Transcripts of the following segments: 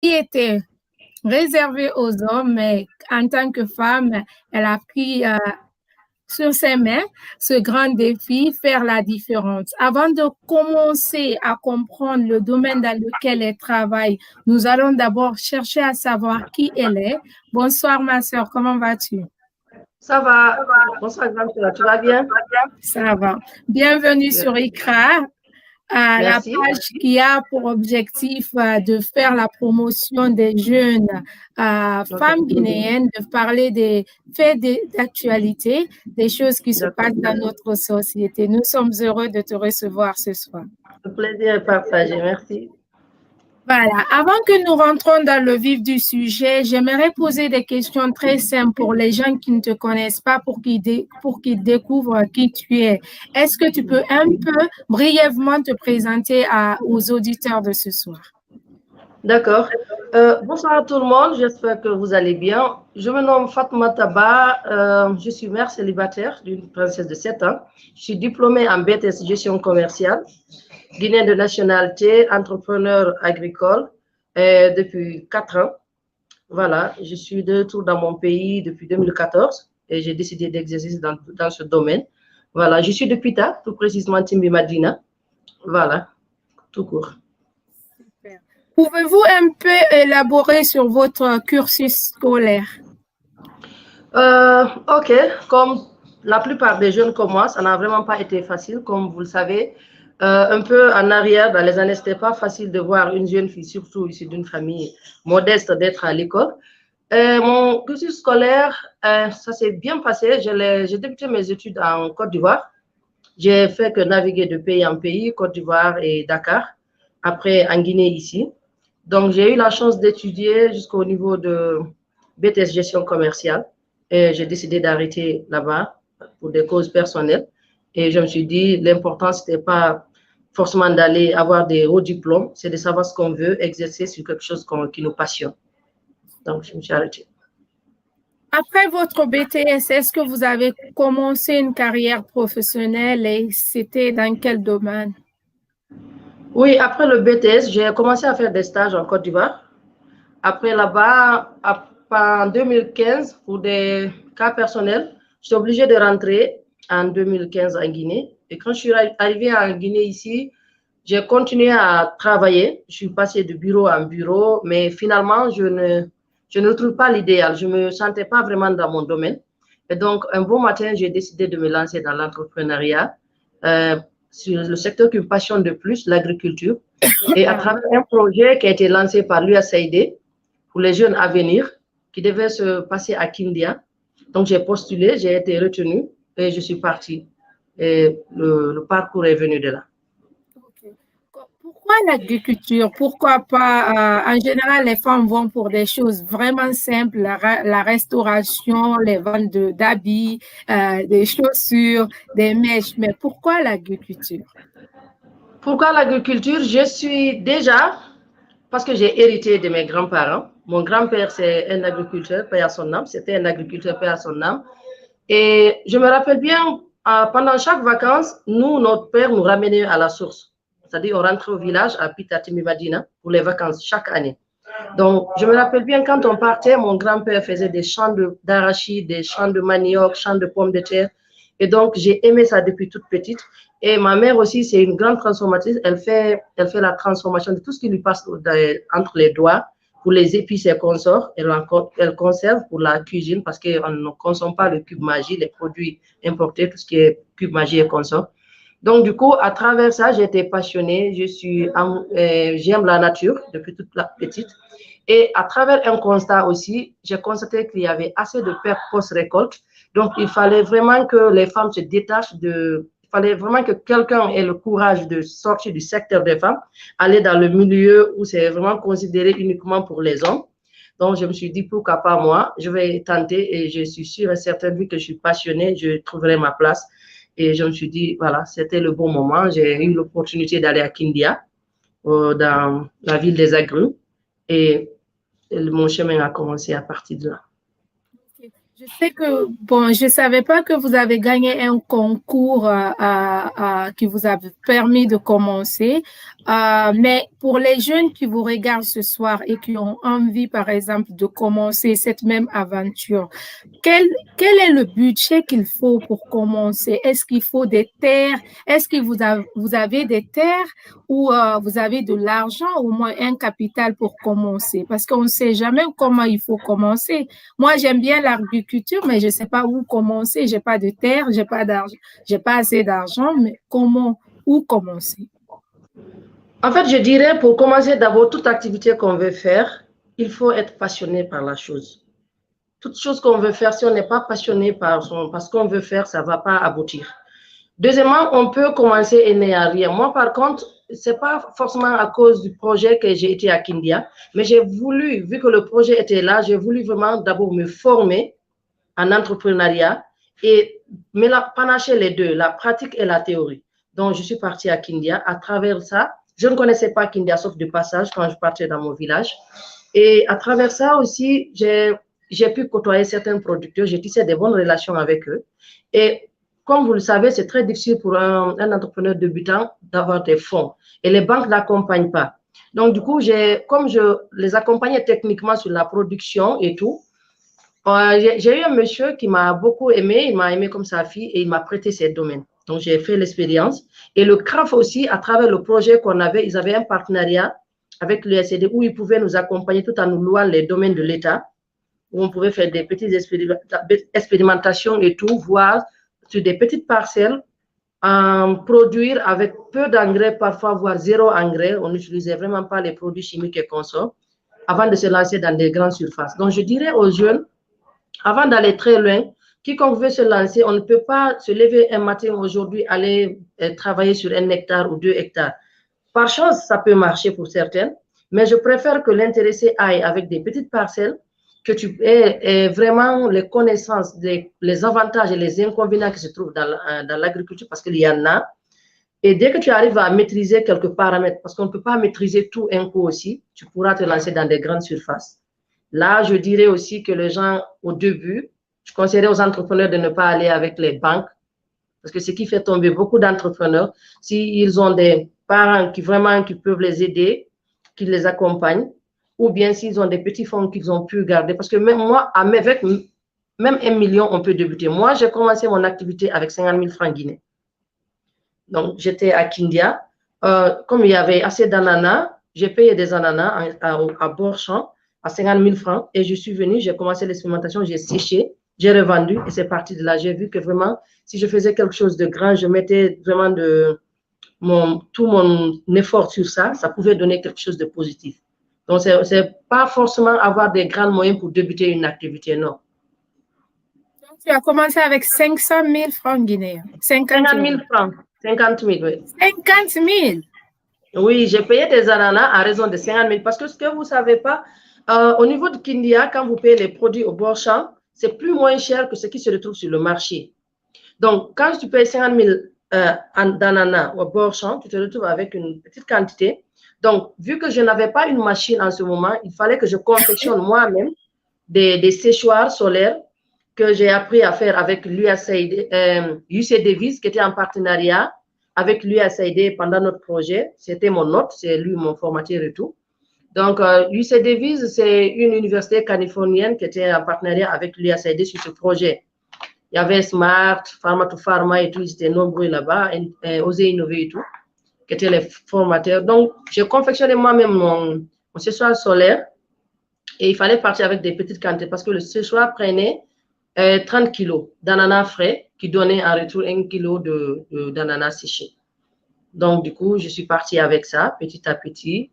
qui était réservée aux hommes, mais en tant que femme, elle a pris sur ses mains ce grand défi, faire la différence. Avant de commencer à comprendre le domaine dans lequel elle travaille, nous allons d'abord chercher à savoir qui elle est. Bonsoir, ma sœur, comment vas-tu? Ça va. Bonsoir, grande sœur. Tu vas bien? Ça va. Bienvenue sur ICRA, la Merci. page qui a pour objectif de faire la promotion des jeunes femmes guinéennes, de parler des faits d'actualité, des choses qui se passent dans notre société. Nous sommes heureux de te recevoir ce soir. Le plaisir est partagé. Merci. Voilà. Avant que nous rentrons dans le vif du sujet, j'aimerais poser des questions très simples pour les gens qui ne te connaissent pas, pour qu'ils découvrent qui tu es. Est-ce que tu peux un peu brièvement te présenter aux auditeurs de ce soir? D'accord. Bonsoir à tout le monde. J'espère que vous allez bien. Je me nomme Fatma Taba. Je suis mère célibataire d'une princesse de 7 ans. Je suis diplômée en BTS gestion commerciale, guinéenne de nationalité, entrepreneur agricole depuis 4 ans. Voilà, je suis de retour dans mon pays depuis 2014 et j'ai décidé d'exercer dans ce domaine. Voilà, je suis de Pita, tout précisément Timbi Madina. Voilà, tout court. Super. Pouvez-vous un peu élaborer sur votre cursus scolaire? Ok, comme la plupart des jeunes comme moi, ça n'a vraiment pas été facile, comme vous le savez. Un peu en arrière, dans les années, ce n'était pas facile de voir une jeune fille, surtout issue d'une famille modeste, d'être à l'école. Mon cursus scolaire, ça s'est bien passé. J'ai débuté mes études en Côte d'Ivoire. J'ai fait que naviguer de pays en pays, Côte d'Ivoire et Dakar. Après, en Guinée, ici. Donc, j'ai eu la chance d'étudier jusqu'au niveau de BTS gestion commerciale. Et j'ai décidé d'arrêter là-bas pour des causes personnelles. Et je me suis dit, l'important, ce n'était pas forcément d'aller avoir des hauts diplômes, c'est de savoir ce qu'on veut, exercer sur quelque chose qui nous passionne. Donc, je me suis arrêtée. Après votre BTS, est-ce que vous avez commencé une carrière professionnelle et c'était dans quel domaine? Oui, après le BTS, j'ai commencé à faire des stages en Côte d'Ivoire. Après là-bas, en 2015, pour des cas personnels, j'étais obligée de rentrer en 2015 en Guinée. Et quand je suis arrivée en Guinée ici, j'ai continué à travailler. Je suis passée de bureau en bureau, mais finalement, je ne trouve pas l'idéal. Je ne me sentais pas vraiment dans mon domaine. Et donc, un bon matin, j'ai décidé de me lancer dans l'entrepreneuriat sur le secteur qui me passionne de plus, l'agriculture. Et à travers un projet qui a été lancé par l'USAID pour les jeunes à venir, qui devait se passer à Kindia. Donc, j'ai postulé, j'ai été retenue et je suis partie. Et le parcours est venu de là. Pourquoi l'agriculture? Pourquoi pas, en général, les femmes vont pour des choses vraiment simples, la restauration, les ventes d'habits, des chaussures, des mèches, mais pourquoi l'agriculture? Pourquoi l'agriculture? Je suis déjà, parce que j'ai hérité de mes grands-parents. Mon grand-père, c'est un agriculteur, paix à son âme. C'était un agriculteur, paix à son âme. Et je me rappelle bien, pendant chaque vacances, notre père nous ramenait à la source. C'est-à-dire, on rentrait au village à Pitatimi Madina pour les vacances chaque année. Donc, je me rappelle bien quand on partait, mon grand-père faisait des champs d'arachides, des champs de manioc, champs de pommes de terre. Et donc, j'ai aimé ça depuis toute petite. Et ma mère aussi, c'est une grande transformatrice. Elle fait la transformation de tout ce qui lui passe entre les doigts pour les épices et consorts. Elle conserve pour la cuisine parce qu'on ne consomme pas le cube magie, les produits importés, tout ce qui est cube magie et consorts. Donc, du coup, à travers ça, j'ai été passionnée. J'aime la nature depuis toute petite. Et à travers un constat aussi, j'ai constaté qu'il y avait assez de pertes post-récolte. Donc, il fallait vraiment que les femmes se détachent il fallait vraiment que quelqu'un ait le courage de sortir du secteur des femmes, aller dans le milieu où c'est vraiment considéré uniquement pour les hommes. Donc, je me suis dit, pourquoi pas moi, je vais tenter et je suis sûre et certaine, vu que je suis passionnée, je trouverai ma place. Et je me suis dit, voilà, c'était le bon moment. J'ai eu l'opportunité d'aller à Kindia, dans la ville des agrumes. Et mon chemin a commencé à partir de là. Je sais que, bon, je ne savais pas que vous avez gagné un concours qui vous a permis de commencer. Mais pour les jeunes qui vous regardent ce soir et qui ont envie, par exemple, de commencer cette même aventure, quel, quel est le budget qu'il faut pour commencer? Est-ce qu'il faut des terres? Est-ce que vous avez des terres ou vous avez de l'argent, au moins un capital pour commencer? Parce qu'on ne sait jamais comment il faut commencer. Moi, j'aime bien l'agriculture, mais je ne sais pas où commencer. J'ai pas de terre, j'ai pas d'argent, j'ai pas assez d'argent, mais où commencer? En fait, je dirais pour commencer d'abord toute activité qu'on veut faire, il faut être passionné par la chose. Toute chose qu'on veut faire, si on n'est pas passionné par ce qu'on veut faire, ça ne va pas aboutir. Deuxièmement, on peut commencer et n'y a rien. Moi, par contre, ce n'est pas forcément à cause du projet que j'ai été à Kindia, mais j'ai voulu, vu que le projet était là, j'ai voulu vraiment d'abord me former en entrepreneuriat et panacher les deux, la pratique et la théorie. Donc, je suis partie à Kindia. À travers ça, je ne connaissais pas Kindia sauf de passage quand je partais dans mon village. Et à travers ça aussi, j'ai pu côtoyer certains producteurs, j'ai tissé des bonnes relations avec eux. Et comme vous le savez, c'est très difficile pour un entrepreneur débutant d'avoir des fonds. Et les banques n'accompagnent pas. Donc, du coup, comme je les accompagnais techniquement sur la production et tout, j'ai eu un monsieur qui m'a beaucoup aimé, il m'a aimé comme sa fille et il m'a prêté ses domaines. Donc, j'ai fait l'expérience. Et le CRAF aussi, à travers le projet qu'on avait, ils avaient un partenariat avec l'USAID où ils pouvaient nous accompagner tout en nous louant les domaines de l'État, où on pouvait faire des petites expérimentations et tout, voir sur des petites parcelles, produire avec peu d'engrais, parfois voire zéro engrais. On n'utilisait vraiment pas les produits chimiques et consorts avant de se lancer dans des grandes surfaces. Donc, je dirais aux jeunes, avant d'aller très loin, quiconque veut se lancer, on ne peut pas se lever un matin aujourd'hui, aller travailler sur 1 hectare ou 2 hectares. Par chance, ça peut marcher pour certaines, mais je préfère que l'intéressé aille avec des petites parcelles, que tu aies vraiment les connaissances, les avantages et les inconvénients qui se trouvent dans l'agriculture, parce qu'il y en a. Et dès que tu arrives à maîtriser quelques paramètres, parce qu'on ne peut pas maîtriser tout un coup aussi, tu pourras te lancer dans des grandes surfaces. Là, je dirais aussi que les gens, au début, je conseillerais aux entrepreneurs de ne pas aller avec les banques, parce que ce qui fait tomber beaucoup d'entrepreneurs, s'ils ont des parents qui peuvent les aider, qui les accompagnent, ou bien s'ils ont des petits fonds qu'ils ont pu garder. Parce que même moi, avec même 1 million, on peut débuter. Moi, j'ai commencé mon activité avec 50 000 francs guinéens. Donc, j'étais à Kindia. Comme il y avait assez d'ananas, j'ai payé des ananas à Borchamp à 50 000 francs et je suis venue, j'ai commencé l'expérimentation, j'ai séché, j'ai revendu et c'est parti de là. J'ai vu que vraiment, si je faisais quelque chose de grand, je mettais vraiment tout mon effort sur ça, ça pouvait donner quelque chose de positif. Donc, ce n'est pas forcément avoir des grands moyens pour débuter une activité, non. Donc, tu as commencé avec 500 000 francs guinéens. 50 000 francs. 50 000, oui. 50 000? Oui, j'ai payé des ananas à raison de 50 000 parce que ce que vous ne savez pas, au niveau de Kindia, quand vous payez les produits au bord champ, c'est plus moins cher que ce qui se retrouve sur le marché. Donc, quand tu payes 50 000 d'ananas au bord champ, tu te retrouves avec une petite quantité. Donc, vu que je n'avais pas une machine en ce moment, il fallait que je confectionne moi-même des séchoirs solaires que j'ai appris à faire avec l'USAID, qui était en partenariat avec l'USAID pendant notre projet. C'était mon hôte, c'est lui mon formateur et tout. Donc, UC c'est une université californienne qui était en partenariat avec l'USAID sur ce projet. Il y avait Smart, Pharma to Pharma et tout, ils étaient nombreux là-bas, Oser Innover et tout, qui étaient les formateurs. Donc, j'ai confectionné moi-même mon séchoir solaire et il fallait partir avec des petites quantités parce que le séchoir prenait 30 kilos d'ananas frais qui donnaient en retour 1 kilo d'ananas séchés. Donc, du coup, je suis partie avec ça petit à petit.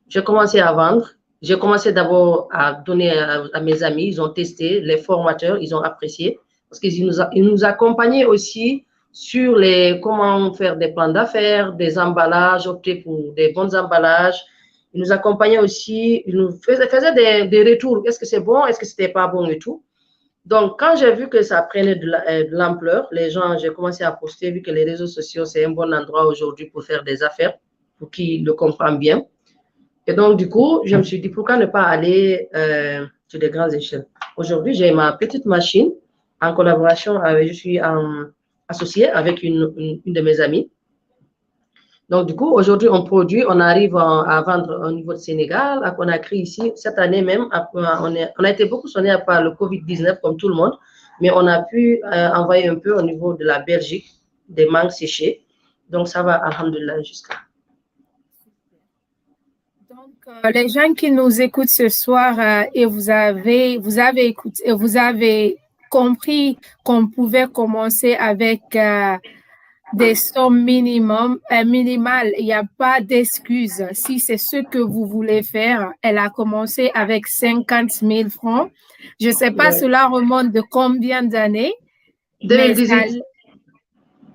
J'ai commencé à vendre. J'ai commencé d'abord à donner à mes amis. Ils ont testé, les formateurs, ils ont apprécié parce qu'ils nous accompagnaient aussi sur comment faire des plans d'affaires, des emballages, opter pour des bons emballages. Ils nous accompagnaient aussi, ils nous faisaient des retours. Est-ce que c'est bon? Est-ce que c'était pas bon et tout? Donc, quand j'ai vu que ça prenait de l'ampleur, j'ai commencé à poster, vu que les réseaux sociaux, c'est un bon endroit aujourd'hui pour faire des affaires, pour qui le comprennent bien. Et donc, du coup, je me suis dit, pourquoi ne pas aller sur des grandes échelles? Aujourd'hui, j'ai ma petite machine en collaboration avec, je suis associée avec une de mes amies. Donc, du coup, aujourd'hui, on produit, on arrive à vendre au niveau du Sénégal, à Conakry ici. Cette année même, on a été beaucoup sonné par le Covid-19 comme tout le monde, mais on a pu envoyer un peu au niveau de la Belgique des mangues séchées. Donc, ça va, alhamdoulilah, jusqu'à. Donc, les gens qui nous écoutent ce soir et vous avez écouté, vous avez compris qu'on pouvait commencer avec des sommes minimales. Il n'y a pas d'excuse. Si c'est ce que vous voulez faire, elle a commencé avec 50 000 francs. Je ne sais pas, cela remonte de combien d'années? 2018.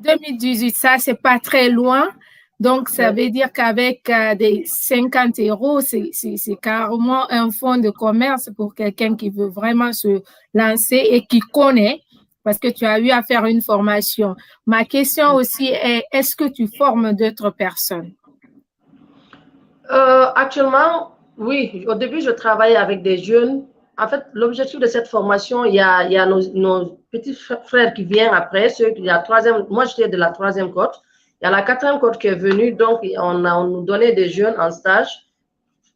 2018, ça, c'est pas très loin. Donc, ça veut dire qu'avec des 50 euros, c'est carrément un fonds de commerce pour quelqu'un qui veut vraiment se lancer et qui connaît, parce que tu as eu à faire une formation. Ma question aussi est, est-ce que tu formes d'autres personnes? Actuellement, oui. Au début, je travaillais avec des jeunes. En fait, l'objectif de cette formation, il y a nos petits frères qui viennent après. Moi, j'étais de la 3e cohorte. Il y a la 4e cohorte qui est venue. Donc, on nous donnait des jeunes en stage.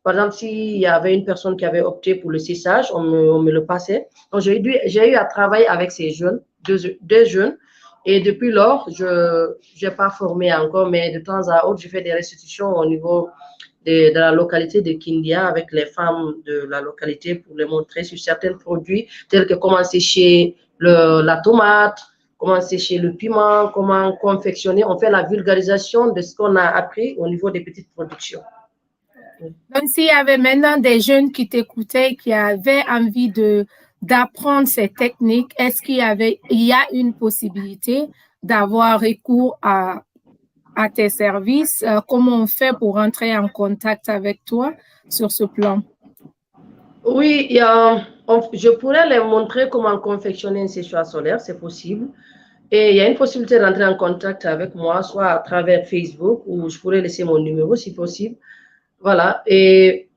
Par exemple, s'il y avait une personne qui avait opté pour le CSAGE, on me le passait. Donc, j'ai eu à travailler avec ces jeunes, deux jeunes. Et depuis lors, je n'ai pas formé encore, mais de temps à autre, je fais des restitutions au niveau de la localité de Kindia avec les femmes de la localité pour les montrer sur certains produits, tels que comment sécher la tomate, comment sécher le piment, comment confectionner. On fait la vulgarisation de ce qu'on a appris au niveau des petites productions. Donc, s'il y avait maintenant des jeunes qui t'écoutaient, qui avaient envie d'apprendre ces techniques, est-ce qu'il y a une possibilité d'avoir recours à tes services? Comment on fait pour entrer en contact avec toi sur ce plan? Oui, je pourrais les montrer comment confectionner un séchoir solaire, c'est possible. Et il y a une possibilité d'entrer en contact avec moi, soit à travers Facebook, ou je pourrais laisser mon numéro si possible. Voilà. Et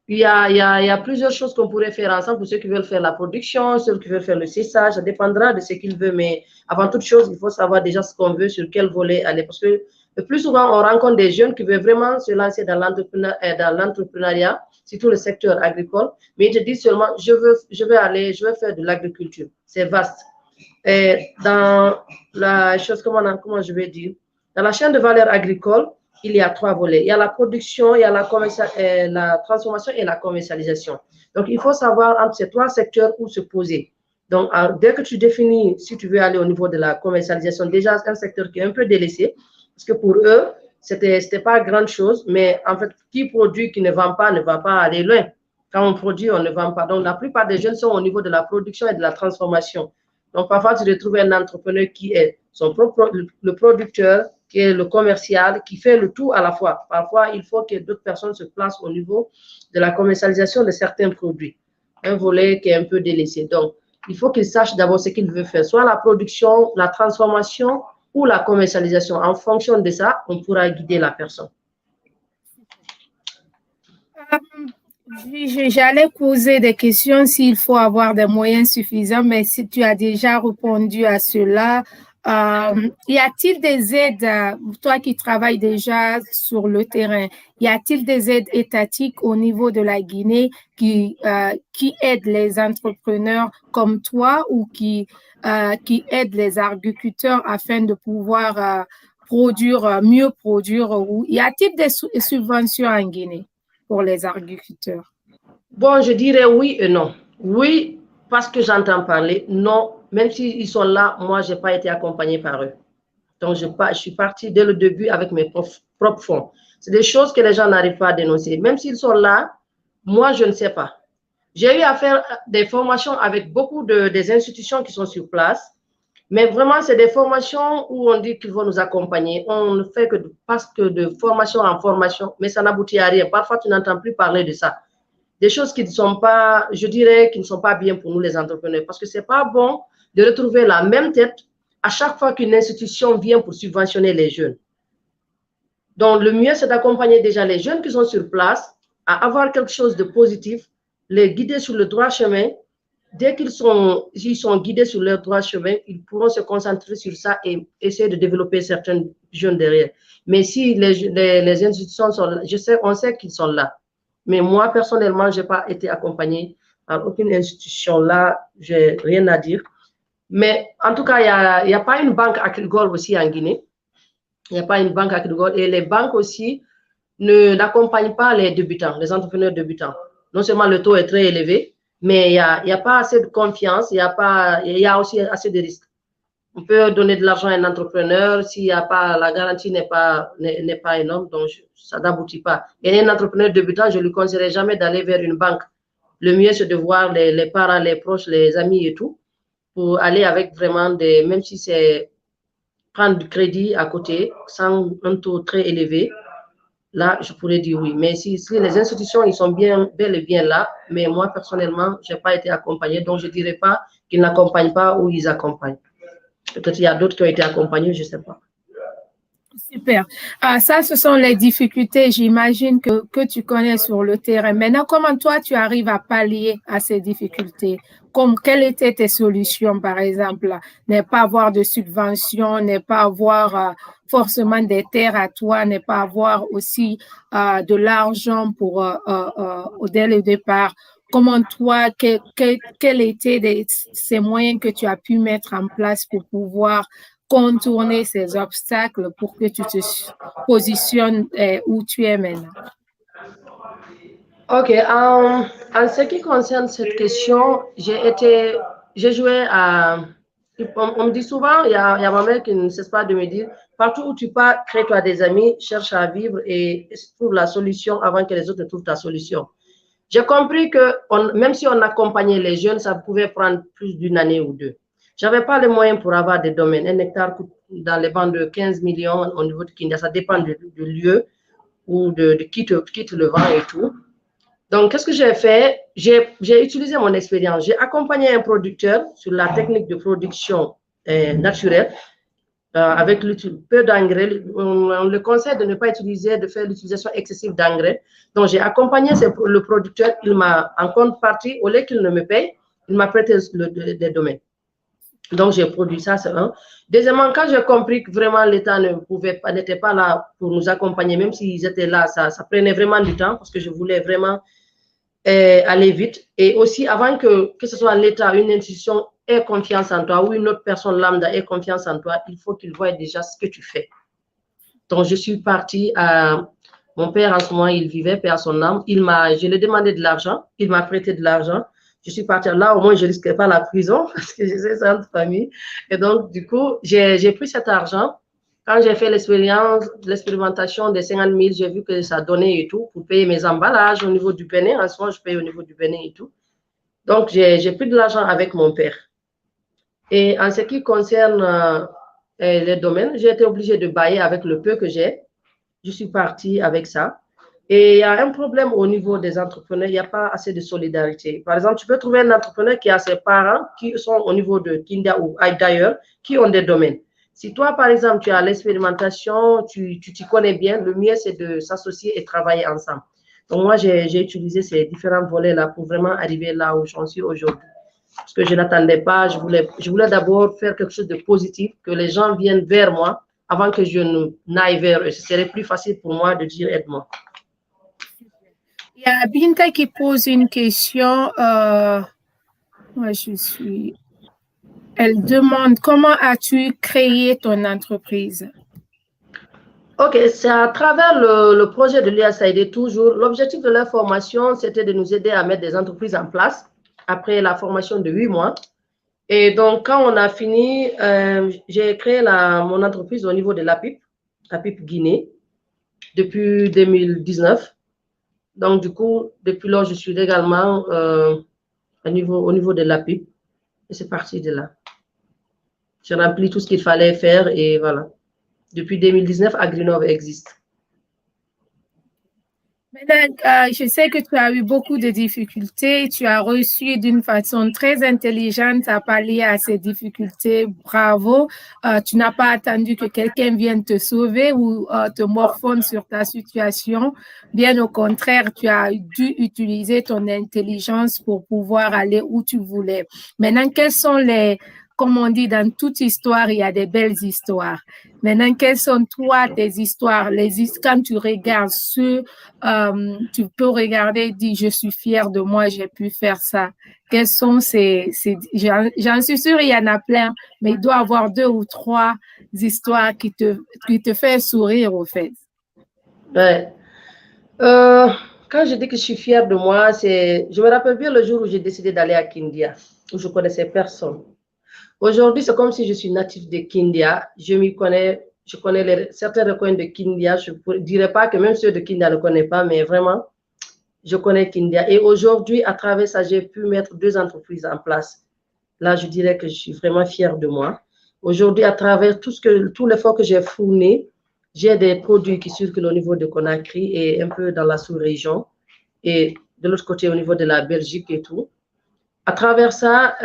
il y a plusieurs choses qu'on pourrait faire ensemble pour ceux qui veulent faire la production, ceux qui veulent faire le séchage. Ça dépendra de ce qu'ils veulent. Mais avant toute chose, il faut savoir déjà ce qu'on veut, sur quel volet aller. Parce que le plus souvent, on rencontre des jeunes qui veulent vraiment se lancer dans l'entrepreneuriat, surtout le secteur agricole. Mais ils te disent seulement, je veux faire de l'agriculture. C'est vaste. Et dans la chose, comment je vais dire, dans la chaîne de valeur agricole, il y a 3 volets. Il y a la production, il y a la transformation et la commercialisation. Donc, il faut savoir entre ces 3 secteurs où se poser. Donc, dès que tu définis, si tu veux aller au niveau de la commercialisation, déjà, c'est un secteur qui est un peu délaissé, parce que pour eux, c'était pas grande chose, mais en fait, qui produit, qui ne vend pas, ne va pas aller loin. Quand on produit, on ne vend pas. Donc, la plupart des jeunes sont au niveau de la production et de la transformation. Donc, parfois, tu retrouves un entrepreneur qui est le producteur, qui est le commercial, qui fait le tout à la fois. Parfois, il faut que d'autres personnes se placent au niveau de la commercialisation de certains produits. Un volet qui est un peu délaissé. Donc, il faut qu'il sache d'abord ce qu'il veut faire, soit la production, la transformation ou la commercialisation. En fonction de ça, on pourra guider la personne. J'allais poser des questions s'il faut avoir des moyens suffisants, mais si tu as déjà répondu à cela, y a-t-il des aides, toi qui travailles déjà sur le terrain, y a-t-il des aides étatiques au niveau de la Guinée qui aident les entrepreneurs comme toi ou qui aident les agriculteurs afin de pouvoir mieux produire? Ou y a-t-il des subventions en Guinée pour les agriculteurs? Bon, je dirais oui et non. Oui, parce que j'entends parler. Non, même s'ils sont là, moi, je n'ai pas été accompagnée par eux. Donc, je suis partie dès le début avec mes propres fonds. C'est des choses que les gens n'arrivent pas à dénoncer. Même s'ils sont là, moi, je ne sais pas. J'ai eu à faire des formations avec beaucoup des institutions qui sont sur place. Mais vraiment, c'est des formations où on dit qu'ils vont nous accompagner. On ne fait que de formation en formation, mais ça n'aboutit à rien. Parfois, tu n'entends plus parler de ça. Des choses qui ne sont pas, je dirais, qui ne sont pas bien pour nous les entrepreneurs. Parce que ce n'est pas bon de retrouver la même tête à chaque fois qu'une institution vient pour subventionner les jeunes. Donc, le mieux, c'est d'accompagner déjà les jeunes qui sont sur place à avoir quelque chose de positif, les guider sur le droit chemin dès qu'ils sont guidés sur leur droit chemin, ils pourront se concentrer sur ça et essayer de développer certains jeunes derrière. Mais si les institutions sont là, on sait qu'ils sont là. Mais moi, personnellement, je n'ai pas été accompagnée par aucune institution là, je n'ai rien à dire. Mais en tout cas, il n'y a pas une banque agricole aussi en Guinée. Il n'y a pas une banque agricole. Et les banques aussi n'accompagnent pas les débutants, les entrepreneurs débutants. Non seulement le taux est très élevé, mais il n'y a pas assez de confiance, il y a aussi assez de risques. On peut donner de l'argent à un entrepreneur s'il n'y a pas, la garantie n'est pas énorme, donc ça n'aboutit pas. Et un entrepreneur débutant, je ne lui conseillerais jamais d'aller vers une banque. Le mieux, c'est de voir les parents, les proches, les amis et tout, pour aller avec vraiment même si c'est prendre du crédit à côté, sans un taux très élevé, là, je pourrais dire oui. Mais si les institutions, ils sont bel et bien là, mais moi, personnellement, je n'ai pas été accompagnée, donc je ne dirais pas qu'ils n'accompagnent pas ou ils accompagnent. Peut-être qu'il y a d'autres qui ont été accompagnés, je ne sais pas. Super. Ça, ce sont les difficultés, j'imagine, que tu connais sur le terrain. Maintenant, comment toi, tu arrives à pallier à ces difficultés? Quelles étaient tes solutions, par exemple? Ne pas avoir de subventions, ne pas avoir forcément des terres à toi, ne pas avoir aussi de l'argent dès le départ. Comment toi, quels étaient ces moyens que tu as pu mettre en place pour pouvoir contourner ces obstacles pour que tu te positionnes où tu es maintenant? Ok, en ce qui concerne cette question, j'ai joué à... On me dit souvent, il y a ma mère qui ne cesse pas de me dire, partout où tu pars, crée-toi des amis, cherche à vivre et trouve la solution avant que les autres ne trouvent ta solution. J'ai compris que même si on accompagnait les jeunes, ça pouvait prendre plus d'une année ou deux. Je n'avais pas les moyens pour avoir des domaines. Un hectare coûte dans les bandes de 15 millions au niveau de Kindia. Ça dépend du lieu ou de qui te le vend et tout. Donc, qu'est-ce que j'ai fait? J'ai utilisé mon expérience. J'ai accompagné un producteur sur la technique de production naturelle avec peu d'engrais. On le conseille de ne pas de faire l'utilisation excessive d'engrais. Donc, j'ai accompagné le producteur. Il m'a, en contrepartie, au lieu qu'il ne me paye, il m'a prêté des domaines. Donc, j'ai produit ça, c'est un. Deuxièmement, quand j'ai compris que vraiment l'État n'était pas là pour nous accompagner, même s'ils étaient là, ça prenait vraiment du temps parce que je voulais vraiment aller vite. Et aussi, avant que ce soit l'État, une institution ait confiance en toi ou une autre personne lambda ait confiance en toi, il faut qu'il voie déjà ce que tu fais. Donc, je suis partie à... Mon père, en ce moment, il vivait, paix à son âme. Je lui ai demandé de l'argent. Il m'a prêté de l'argent. Je suis partie là, au moins, je ne risquais pas la prison parce que je sais, c'est entre famille. Et donc, du coup, j'ai pris cet argent. Quand j'ai fait l'expérimentation des 50 000, j'ai vu que ça donnait et tout pour payer mes emballages au niveau du Bénin. En ce moment, je paye au niveau du Bénin et tout. Donc, j'ai pris de l'argent avec mon père. Et en ce qui concerne les domaines, j'ai été obligée de bailler avec le peu que j'ai. Je suis partie avec ça. Et il y a un problème au niveau des entrepreneurs, il n'y a pas assez de solidarité. Par exemple, tu peux trouver un entrepreneur qui a ses parents qui sont au niveau de Kindia ou d'ailleurs, qui ont des domaines. Si toi, par exemple, tu as l'expérimentation, tu t'y connais bien, le mieux, c'est de s'associer et travailler ensemble. Donc, moi, j'ai utilisé ces différents volets-là pour vraiment arriver là où j'en suis aujourd'hui. Parce que je n'attendais pas, je voulais d'abord faire quelque chose de positif, que les gens viennent vers moi avant que je n'aille vers eux. Ce serait plus facile pour moi de dire aide-moi. Il y a Binta qui pose une question. Elle demande comment as-tu créé ton entreprise? Ok, c'est à travers le projet de l'USAID toujours. L'objectif de la formation, c'était de nous aider à mettre des entreprises en place après la formation de 8 mois. Et donc, quand on a fini, j'ai créé mon entreprise au niveau de l'APIP Guinée, depuis 2019. Donc, du coup, depuis là, je suis également au niveau de l'APIP. Et c'est parti de là. J'ai rempli tout ce qu'il fallait faire et voilà. Depuis 2019, Agrinov existe. Maintenant, je sais que tu as eu beaucoup de difficultés. Tu as reçu d'une façon très intelligente à pallier à ces difficultés. Bravo. Tu n'as pas attendu que quelqu'un vienne te sauver ou te morfonne sur ta situation. Bien au contraire, tu as dû utiliser ton intelligence pour pouvoir aller où tu voulais. Maintenant, quels sont comme on dit, dans toute histoire, il y a des belles histoires. Maintenant, quelles sont toi tes histoires, quand tu regardes tu peux regarder et dire, je suis fière de moi, j'ai pu faire ça. Quels sont j'en suis sûre, il y en a plein, mais il doit y avoir 2 ou 3 histoires qui te fait sourire, au fait. Ouais. Euh, Quand je dis que je suis fière de moi, je me rappelle bien le jour où j'ai décidé d'aller à Kindia, où je connaissais personne. Aujourd'hui, c'est comme si je suis natif de Kindia. Je connais certains recoins de Kindia. Je ne dirais pas que même ceux de Kindia ne connaissent pas, mais vraiment, je connais Kindia. Et aujourd'hui, à travers ça, j'ai pu mettre 2 entreprises en place. Là, je dirais que je suis vraiment fière de moi. Aujourd'hui, à travers tout l'effort que j'ai fourni, j'ai des produits qui circulent au niveau de Conakry et un peu dans la sous-région et de l'autre côté au niveau de la Belgique et tout. À travers ça,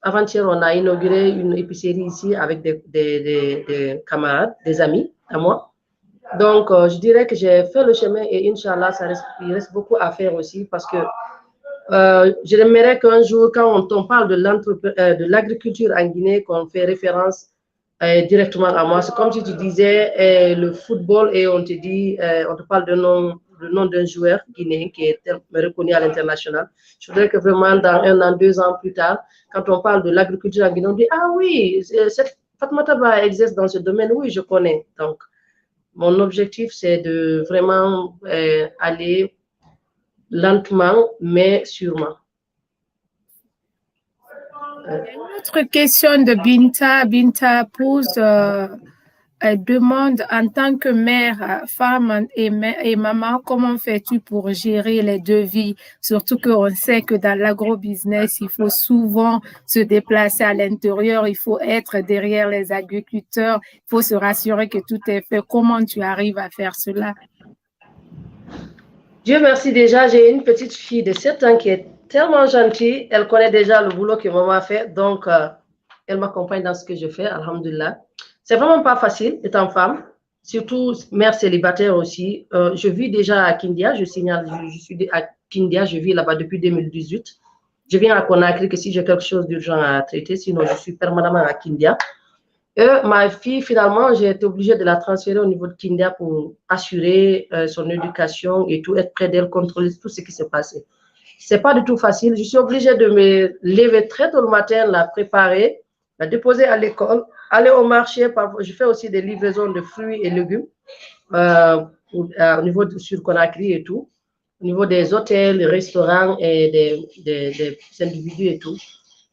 avant-hier, on a inauguré une épicerie ici avec des camarades, des amis à moi. Donc, je dirais que j'ai fait le chemin et Inch'Allah, il reste beaucoup à faire aussi parce que j'aimerais qu'un jour, quand on parle de l'agriculture en Guinée, qu'on fait référence directement à moi. C'est comme si tu disais le football et on te parle de nom d'un joueur guinéen qui est reconnu à l'international. Je voudrais que vraiment dans 1 an, 2 ans plus tard, quand on parle de l'agriculture en Guinée, on dit ah oui, cette Fatmata Ba existe dans ce domaine, oui, je connais. Donc, mon objectif, c'est de vraiment aller lentement, mais sûrement. Il y a une autre question de Binta. Binta pose, elle demande en tant que mère, femme et maman, comment fais-tu pour gérer les 2 vies? Surtout qu'on sait que dans l'agrobusiness, il faut souvent se déplacer à l'intérieur, il faut être derrière les agriculteurs, il faut se rassurer que tout est fait. Comment tu arrives à faire cela? Dieu merci déjà, j'ai une petite fille de 7 ans qui est tellement gentille. Elle connaît déjà le boulot que maman a fait. Donc, elle m'accompagne dans ce que je fais, alhamdulillah. C'est vraiment pas facile étant femme, surtout mère célibataire aussi. Je vis déjà à Kindia, je signale, je suis à Kindia, je vis là-bas depuis 2018. Je viens à Conakry que si j'ai quelque chose d'urgent à traiter, sinon je suis permanemment à Kindia. Ma fille, finalement, j'ai été obligée de la transférer au niveau de Kindia pour assurer son éducation et tout, être près d'elle, contrôler tout ce qui s'est passé. C'est pas du tout facile. Je suis obligée de me lever très tôt le matin, la préparer, la déposer à l'école, aller au marché. Parfois, je fais aussi des livraisons de fruits et légumes au niveau sur Conakry et tout, au niveau des hôtels, des restaurants et des individus et tout.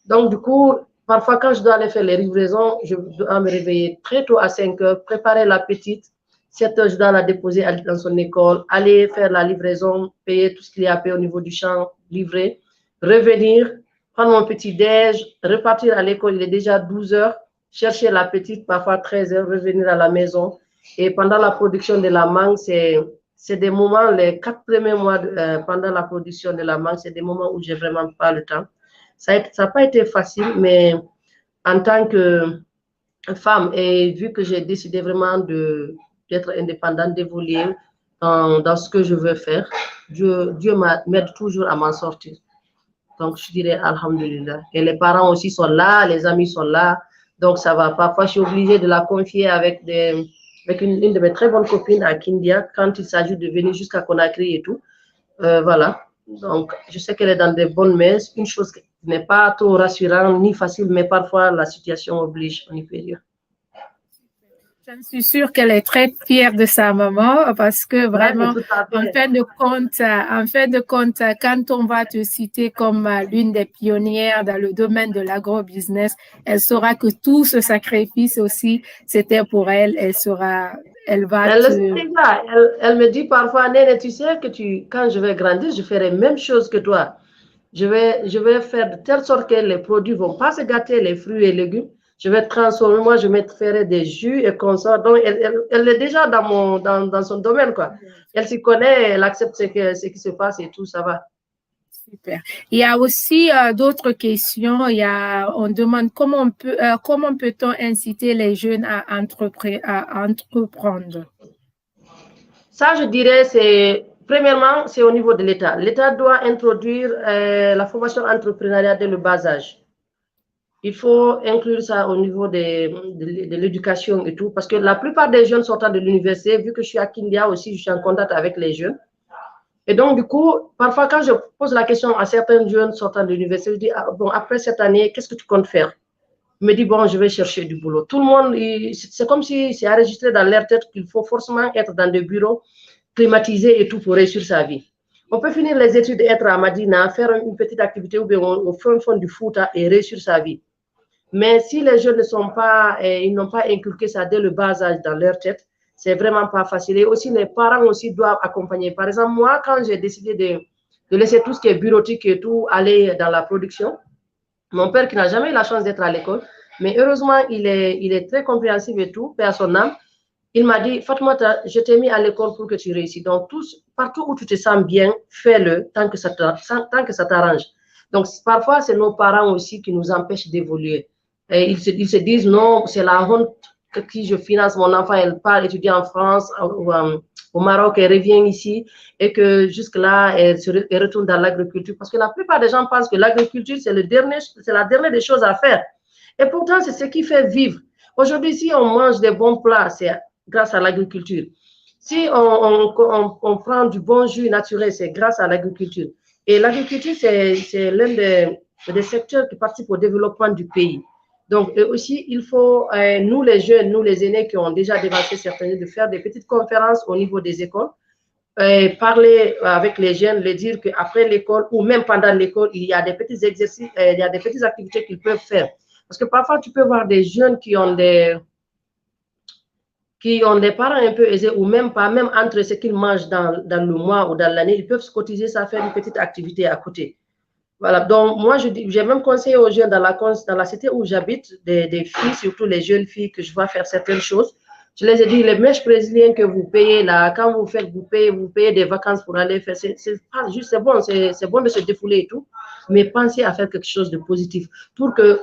Donc, du coup, parfois, quand je dois aller faire les livraisons, je dois me réveiller très tôt à 5 heures, préparer la petite. 7 heures, je dois la déposer dans son école, aller faire la livraison, payer tout ce qu'il y a à payer au niveau du champ, livrer, revenir, prendre mon petit déj, repartir à l'école, il est déjà 12 heures, chercher la petite, parfois 13 heures, revenir à la maison. Et pendant la production de la mangue, c'est des moments, les 4 premiers mois pendant la production de la mangue, c'est des moments où j'ai vraiment pas le temps. Ça n'a pas été facile, mais en tant que femme, et vu que j'ai décidé vraiment d'être indépendante, d'évoluer dans ce que je veux faire, Dieu m'aide toujours à m'en sortir. Donc, je dirais Alhamdulillah. Et les parents aussi sont là, les amis sont là. Donc, ça va. Parfois, je suis obligée de la confier avec une de mes très bonnes copines à Kindia quand il s'agit de venir jusqu'à Conakry et tout. Voilà. Donc, je sais qu'elle est dans de bonnes mains. Une chose qui n'est pas trop rassurante ni facile, mais parfois la situation oblige, on y peut dire. Je suis sûre qu'elle est très fière de sa maman parce que vraiment, en fin de compte, quand on va te citer comme l'une des pionnières dans le domaine de l'agro-business, elle saura que tout ce sacrifice aussi, c'était pour elle. Elle va elle me dit parfois, Néné, tu sais que quand je vais grandir, je ferai la même chose que toi. Je vais faire de telle sorte que les produits ne vont pas se gâter, les fruits et légumes. je vais transformer, moi, je vais faire des jus et consorts. Donc, elle est déjà dans son domaine, quoi. Elle s'y connaît, elle accepte ce qui se passe et tout, ça va. Super. Il y a aussi d'autres questions. On demande comment peut-on inciter les jeunes à entreprendre? Ça, je dirais, premièrement, c'est au niveau de l'État. L'État doit introduire la formation entrepreneuriale dès le bas âge. Il faut inclure ça au niveau de l'éducation et tout, parce que la plupart des jeunes sortant de l'université, vu que je suis à Kindia aussi, je suis en contact avec les jeunes. Et donc, du coup, parfois, quand je pose la question à certains jeunes sortant de l'université, je dis, ah, bon, après cette année, qu'est-ce que tu comptes faire? Il me dit, bon, je vais chercher du boulot. Tout le monde, c'est comme si c'est enregistré dans leur tête qu'il faut forcément être dans des bureaux climatisés et tout pour réussir sa vie. On peut finir les études, être à Madina, faire une petite activité ou bien au fond du foot et réussir sa vie. Mais si les jeunes ils n'ont pas inculqué ça dès le bas âge dans leur tête, c'est vraiment pas facile. Et aussi, les parents aussi doivent accompagner. Par exemple, moi, quand j'ai décidé de laisser tout ce qui est bureautique et tout aller dans la production, mon père qui n'a jamais eu la chance d'être à l'école, mais heureusement, il est très compréhensif et tout, paix à son âme. Il m'a dit, Fatoumata, je t'ai mis à l'école pour que tu réussisses. Donc, partout où tu te sens bien, fais-le tant que ça t'arrange. Donc, parfois, c'est nos parents aussi qui nous empêchent d'évoluer. Et ils se disent, non, c'est la honte que je finance mon enfant, elle part étudier en France, au Maroc, elle revient ici, et que jusque-là, elle retourne dans l'agriculture. Parce que la plupart des gens pensent que l'agriculture, c'est la dernière des choses à faire. Et pourtant, c'est ce qui fait vivre. Aujourd'hui, si on mange des bons plats, c'est grâce à l'agriculture. Si on prend du bon jus naturel, c'est grâce à l'agriculture. Et l'agriculture, c'est l'un des secteurs qui participent au développement du pays. Donc, aussi, il faut, nous les jeunes, nous les aînés qui ont déjà dépassé certaines années, de faire des petites conférences au niveau des écoles, parler avec les jeunes, les dire qu'après l'école ou même pendant l'école, il y a des petits exercices, il y a des petites activités qu'ils peuvent faire. Parce que parfois, tu peux voir des jeunes qui ont des parents un peu aisés ou même pas, même entre ce qu'ils mangent dans le mois ou dans l'année, ils peuvent se cotiser, ça faire une petite activité à côté. Voilà, donc moi, j'ai même conseillé aux jeunes dans la cité où j'habite, des filles, surtout les jeunes filles, que je vois faire certaines choses. Je les ai dit, les mèches brésiliennes que vous payez là, quand vous payez des vacances pour aller faire, c'est pas juste, c'est bon de se défouler et tout, mais pensez à faire quelque chose de positif pour que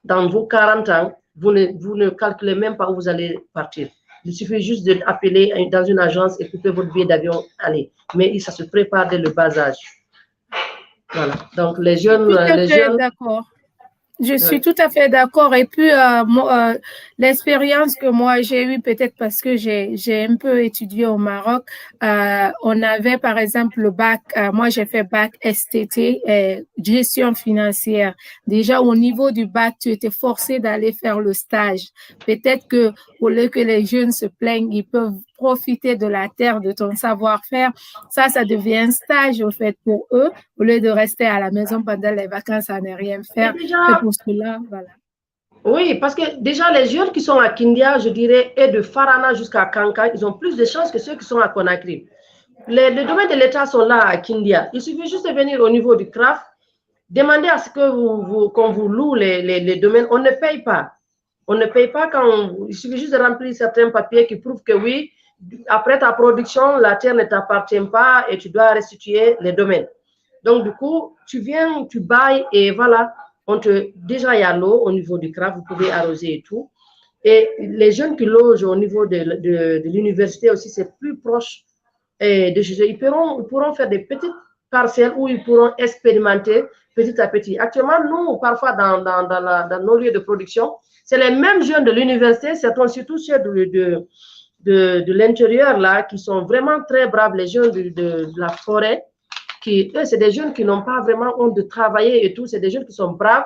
dans vos 40 ans, vous ne calculez même pas où vous allez partir. Il suffit juste d'appeler dans une agence et couper votre billet d'avion, allez. Mais ça se prépare dès le bas âge. Voilà. Donc, les jeunes. D'accord. Je suis tout à fait d'accord. Et puis, l'expérience que moi j'ai eue, peut-être parce que j'ai un peu étudié au Maroc, on avait par exemple le bac, moi j'ai fait bac STT, gestion financière. Déjà au niveau du bac, tu étais forcé d'aller faire le stage. Peut-être que au lieu que les jeunes se plaignent, ils peuvent profiter de la terre, de ton savoir-faire. Ça devient un stage au fait pour eux, au lieu de rester à la maison pendant les vacances à ne rien faire. Et pour cela, voilà. Oui, parce que déjà, les jeunes qui sont à Kindia, je dirais, et de Farana jusqu'à Kanka, ils ont plus de chances que ceux qui sont à Conakry. Les domaines de l'État sont là à Kindia. Il suffit juste de venir au niveau du CRAF, demander à ce qu'on vous loue les domaines. On ne paye pas. On ne paye pas il suffit juste de remplir certains papiers qui prouvent que oui, après ta production, la terre ne t'appartient pas et tu dois restituer les domaines. Donc, du coup, tu viens, tu bailles et voilà, déjà il y a l'eau au niveau du CRAF, vous pouvez arroser et tout. Et les jeunes qui logent au niveau de l'université aussi, c'est plus proche de chez eux. Ils pourront faire des petites parcelles où ils pourront expérimenter petit à petit. Actuellement, nous, parfois, dans nos lieux de production, c'est les mêmes jeunes de l'université, surtout ceux de l'intérieur, là, qui sont vraiment très braves, les jeunes de la forêt, c'est des jeunes qui n'ont pas vraiment honte de travailler et tout, c'est des jeunes qui sont braves.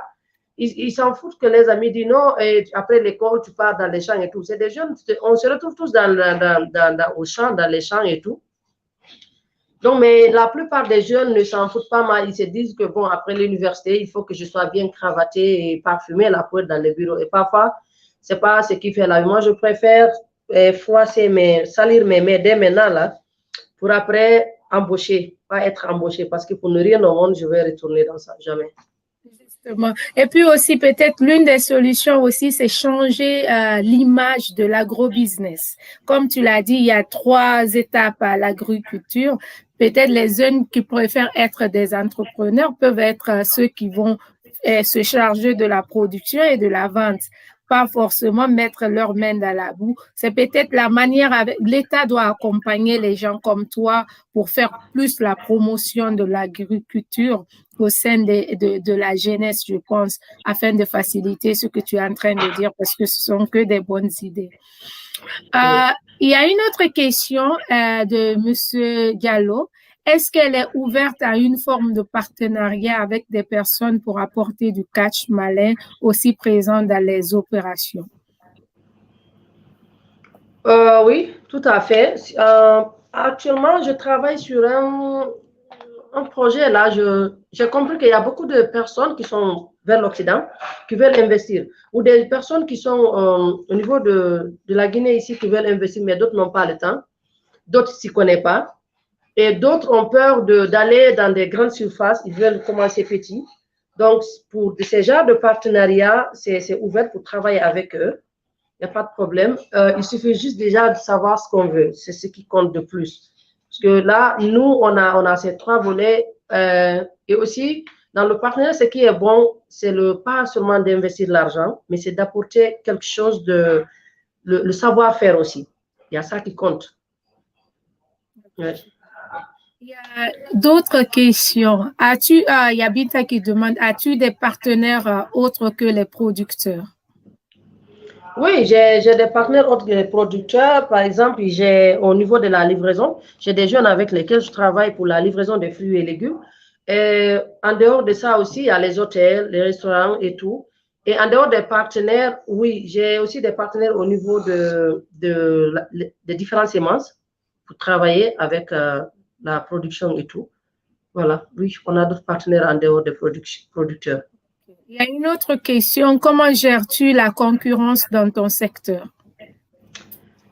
Ils s'en foutent que les amis disent non, et après l'école, tu pars dans les champs et tout. C'est des jeunes, on se retrouve tous au champ, dans les champs et tout. Donc, mais la plupart des jeunes ne s'en foutent pas mal. Ils se disent que, bon, après l'université, il faut que je sois bien cravaté et parfumé la poêle dans le bureau. Et parfois, c'est pas ce qui fait la vie. Moi, je préfère salir mes mains dès maintenant, là, pour après embaucher, pas être embauché. Parce que pour ne rien au monde, je vais retourner dans ça. Jamais. Exactement. Et puis aussi, peut-être l'une des solutions aussi, c'est changer l'image de l'agro-business. Comme tu l'as dit, il y a 3 étapes à l'agriculture. Peut-être les jeunes qui préfèrent être des entrepreneurs peuvent être ceux qui vont se charger de la production et de la vente, pas forcément mettre leurs mains dans la boue. C'est peut-être la manière avec l'État doit accompagner les gens comme toi pour faire plus la promotion de l'agriculture au sein de la jeunesse, je pense, afin de faciliter ce que tu es en train de dire, parce que ce sont que des bonnes idées. Il y a une autre question de Monsieur Diallo. Est-ce qu'elle est ouverte à une forme de partenariat avec des personnes pour apporter du catch malin aussi présent dans les opérations? Oui, tout à fait. Actuellement, je travaille sur un projet là. J'ai compris qu'il y a beaucoup de personnes qui sont vers l'Occident, qui veulent investir, ou des personnes qui sont au niveau de la Guinée ici, qui veulent investir, mais d'autres n'ont pas le temps, d'autres ne s'y connaissent pas. Et d'autres ont peur d'aller dans des grandes surfaces, ils veulent commencer petit. Donc, pour ces genres de partenariat, c'est ouvert pour travailler avec eux. Il n'y a pas de problème. Il suffit juste déjà de savoir ce qu'on veut. C'est ce qui compte de plus. Parce que là, nous, on a ces 3 volets. Et aussi, dans le partenariat, ce qui est bon, c'est pas seulement d'investir l'argent, mais c'est d'apporter quelque chose le savoir-faire aussi. Il y a ça qui compte. Ouais. Il y a d'autres questions. Il y a Bita qui demande, as-tu des partenaires autres que les producteurs? Oui, j'ai des partenaires autres que les producteurs. Par exemple, au niveau de la livraison, j'ai des jeunes avec lesquels je travaille pour la livraison des fruits et légumes. Et en dehors de ça aussi, il y a les hôtels, les restaurants et tout. Et en dehors des partenaires, oui, j'ai aussi des partenaires au niveau de différentes semences pour travailler avec la production et tout. Voilà, oui, on a d'autres partenaires en dehors des producteurs. Il y a une autre question. Comment gères-tu la concurrence dans ton secteur?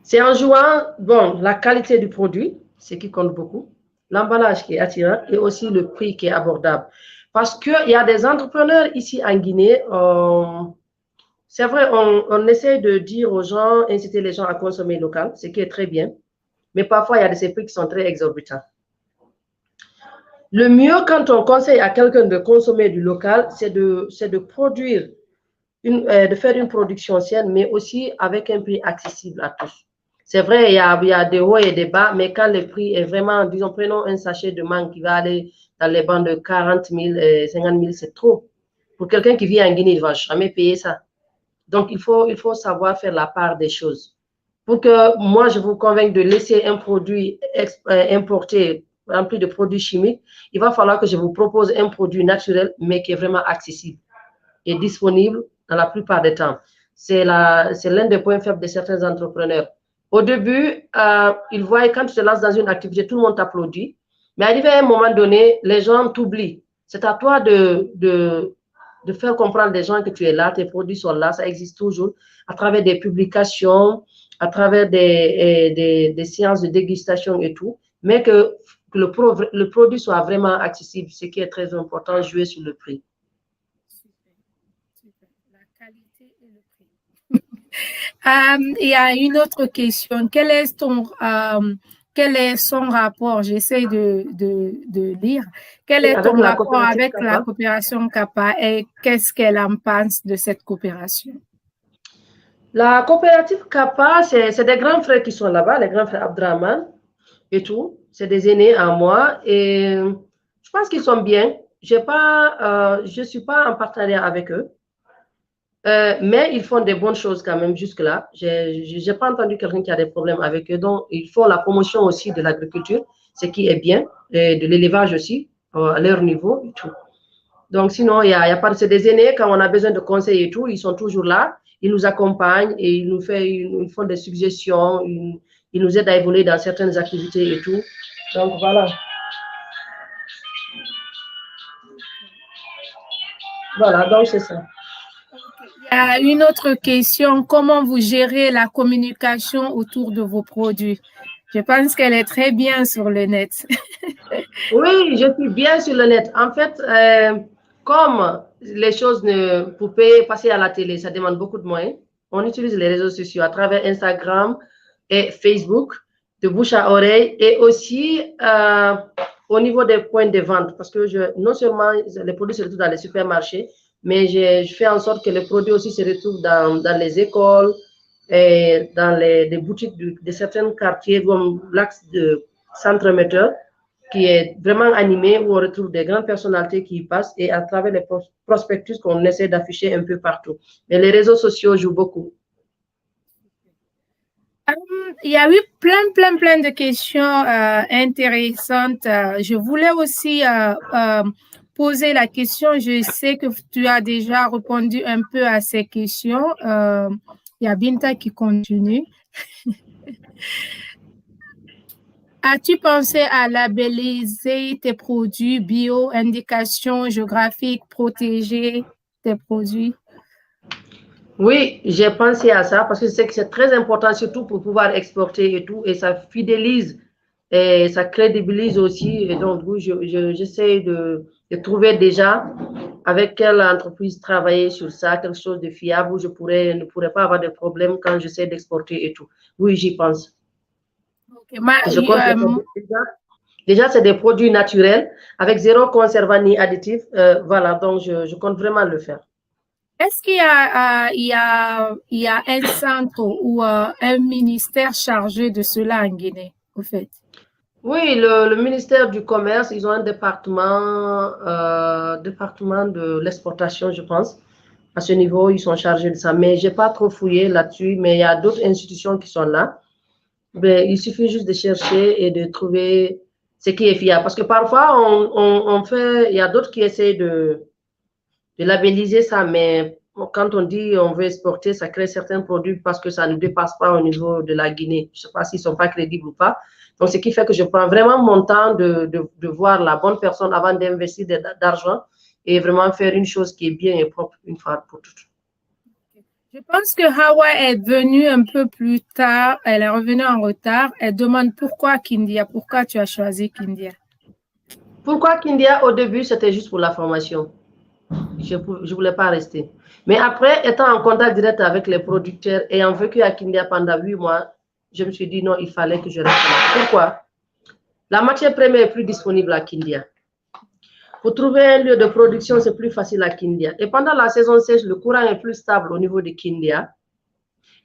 C'est en jouant, bon, la qualité du produit, ce qui compte beaucoup, l'emballage qui est attirant et aussi le prix qui est abordable. Parce qu'il y a des entrepreneurs ici en Guinée, c'est vrai, on essaie de dire aux gens, inciter les gens à consommer local, ce qui est très bien, mais parfois il y a des prix qui sont très exorbitants. Le mieux quand on conseille à quelqu'un de consommer du local, c'est de produire, de faire une production saine, mais aussi avec un prix accessible à tous. C'est vrai, il y a des hauts et des bas, mais quand le prix est vraiment, disons, prenons un sachet de mangue qui va aller dans les bancs de 40 000, 50 000, c'est trop. Pour quelqu'un qui vit en Guinée, il ne va jamais payer ça. Donc, il faut savoir faire la part des choses. Pour que moi, je vous convainque de laisser un produit importé rempli de produits chimiques, il va falloir que je vous propose un produit naturel, mais qui est vraiment accessible et disponible dans la plupart des temps. C'est l'un des points faibles de certains entrepreneurs. Au début, ils voient quand tu te lances dans une activité, tout le monde t'applaudit. Mais arrivé à un moment donné, les gens t'oublient. C'est à toi de faire comprendre aux gens que tu es là, tes produits sont là, ça existe toujours, à travers des publications, à travers des séances de dégustation et tout, mais que le produit soit vraiment accessible, ce qui est très important, jouer sur le prix. Il y a une autre question. Quel est son rapport? J'essaie de lire. Quel est ton rapport avec la coopération CAPA et qu'est-ce qu'elle en pense de cette coopération? La coopérative CAPA, c'est des grands frères qui sont là-bas, les grands frères Abdraman et tout. C'est des aînés à moi et je pense qu'ils sont bien. Je ne suis pas en partenariat avec eux. Mais ils font des bonnes choses quand même jusque-là. Je n'ai pas entendu quelqu'un qui a des problèmes avec eux. Donc, ils font la promotion aussi de l'agriculture, ce qui est bien, et de l'élevage aussi, à leur niveau et tout. Donc, sinon, il y a pas de... C'est des aînés, quand on a besoin de conseils et tout, ils sont toujours là, ils nous accompagnent et ils font des suggestions, ils nous aident à évoluer dans certaines activités et tout. Donc, voilà. Voilà, donc c'est ça. Il y a une autre question. Comment vous gérez la communication autour de vos produits? Je pense qu'elle est très bien sur le net. Oui, je suis bien sur le net. En fait, comme les choses pour passer à la télé, ça demande beaucoup de moyens, on utilise les réseaux sociaux à travers Instagram et Facebook, de bouche à oreille, et aussi au niveau des points de vente, parce que non seulement les produits se retrouvent dans les supermarchés, mais je fais en sorte que les produits aussi se retrouvent dans les écoles et dans les boutiques de certains quartiers, comme l'axe de Centre-Metteur, qui est vraiment animé, où on retrouve des grandes personnalités qui y passent, et à travers les prospectus qu'on essaie d'afficher un peu partout. Mais les réseaux sociaux jouent beaucoup. Il y a eu plein de questions intéressantes. Je voulais aussi poser la question. Je sais que tu as déjà répondu un peu à ces questions. Il y a Binta qui continue. As-tu pensé à labelliser tes produits bio, indications géographiques, protéger tes produits? Oui, j'ai pensé à ça parce que je sais que c'est très important, surtout pour pouvoir exporter et tout, et ça fidélise et ça crédibilise aussi. Et donc, oui, j'essaie de trouver déjà avec quelle entreprise travailler sur ça, quelque chose de fiable où je ne pourrais pas avoir de problème quand j'essaie d'exporter et tout. Oui, j'y pense. Okay. Déjà, c'est des produits naturels avec zéro conservant ni additif. Voilà, donc je compte vraiment le faire. Est-ce qu'il y a un centre ou un ministère chargé de cela en Guinée, au fait? Oui, le ministère du Commerce, ils ont un département de l'exportation, je pense. À ce niveau, ils sont chargés de ça. Mais je n'ai pas trop fouillé là-dessus, mais il y a d'autres institutions qui sont là. Mais il suffit juste de chercher et de trouver ce qui est fiable. Parce que parfois, il y a d'autres qui essaient de labelliser ça, mais quand on dit on veut exporter, ça crée certains produits parce que ça ne dépasse pas au niveau de la Guinée. Je ne sais pas s'ils ne sont pas crédibles ou pas. Donc, ce qui fait que je prends vraiment mon temps de voir la bonne personne avant d'investir d'argent et vraiment faire une chose qui est bien et propre une fois pour toutes. Je pense que Hawa est venue un peu plus tard. Elle est revenue en retard. Elle demande pourquoi Kindia, pourquoi tu as choisi Kindia. Pourquoi Kindia, au début, c'était juste pour la formation. Je ne voulais pas rester. Mais après, étant en contact direct avec les producteurs et ayant vécu à Kindia pendant 8 mois, je me suis dit non, il fallait que je reste là. Pourquoi? La matière première est plus disponible à Kindia. Pour trouver un lieu de production, c'est plus facile à Kindia. Et pendant la saison sèche, le courant est plus stable au niveau de Kindia.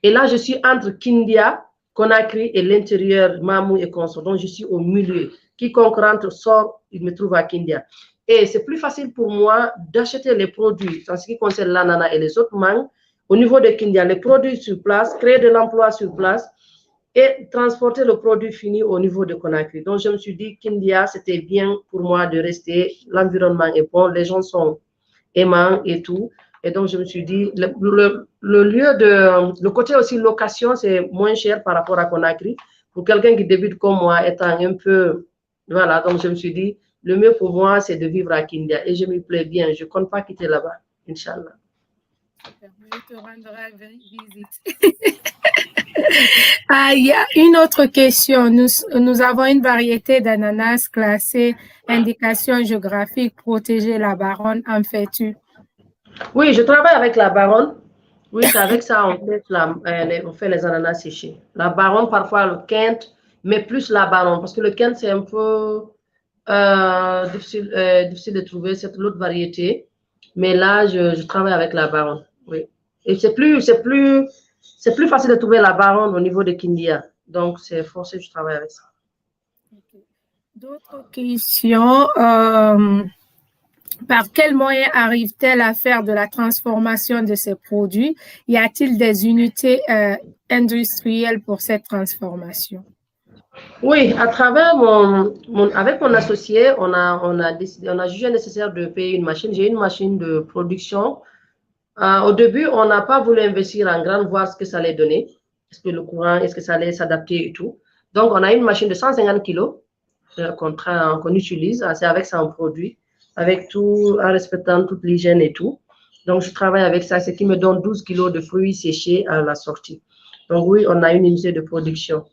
Et là, je suis entre Kindia, Conakry et l'intérieur, Mamou et Consort. Donc, je suis au milieu. Quiconque rentre, sort, il me trouve à Kindia. Et c'est plus facile pour moi d'acheter les produits, en ce qui concerne l'ananas et les autres mangues, au niveau de Kindia, les produits sur place, créer de l'emploi sur place et transporter le produit fini au niveau de Conakry. Donc, je me suis dit Kindia, c'était bien pour moi de rester. L'environnement est bon, les gens sont aimants et tout. Et donc, je me suis dit, le côté aussi location, c'est moins cher par rapport à Conakry. Pour quelqu'un qui débute comme moi, étant un peu, voilà, donc je me suis dit, le mieux pour moi, c'est de vivre à Kindia. Et je m'y plais bien. Je ne compte pas quitter là-bas, Inch'Allah. Je te rendrai visite. Il y a une autre question. Nous avons une variété d'ananas classés, indication géographique, protégée, la baronne. En fais-tu? Oui, je travaille avec la baronne. Oui, c'est avec ça on fait les ananas séchés. La baronne, parfois le Kent, mais plus la baronne, parce que le Kent, c'est un peu difficile de trouver cette autre variété. Mais là, je travaille avec la baronne. Oui. Et c'est plus facile de trouver la baronne au niveau de Kindia. Donc, c'est forcé, je travaille avec ça. D'autres questions? Par quels moyens arrive-t-elle à faire de la transformation de ces produits? Y a-t-il des unités industrielles pour cette transformation? Oui, à travers avec mon associé, on a jugé nécessaire de payer une machine. J'ai une machine de production. Au début, on n'a pas voulu investir en grand, voir ce que ça allait donner. Est-ce que le courant, est-ce que ça allait s'adapter et tout. Donc, on a une machine de 150 kilos qu'on utilise. C'est avec ça on produit, avec tout, en respectant toute l'hygiène et tout. Donc, je travaille avec ça, ce qui me donne 12 kilos de fruits séchés à la sortie. Donc, oui, on a une unité de production.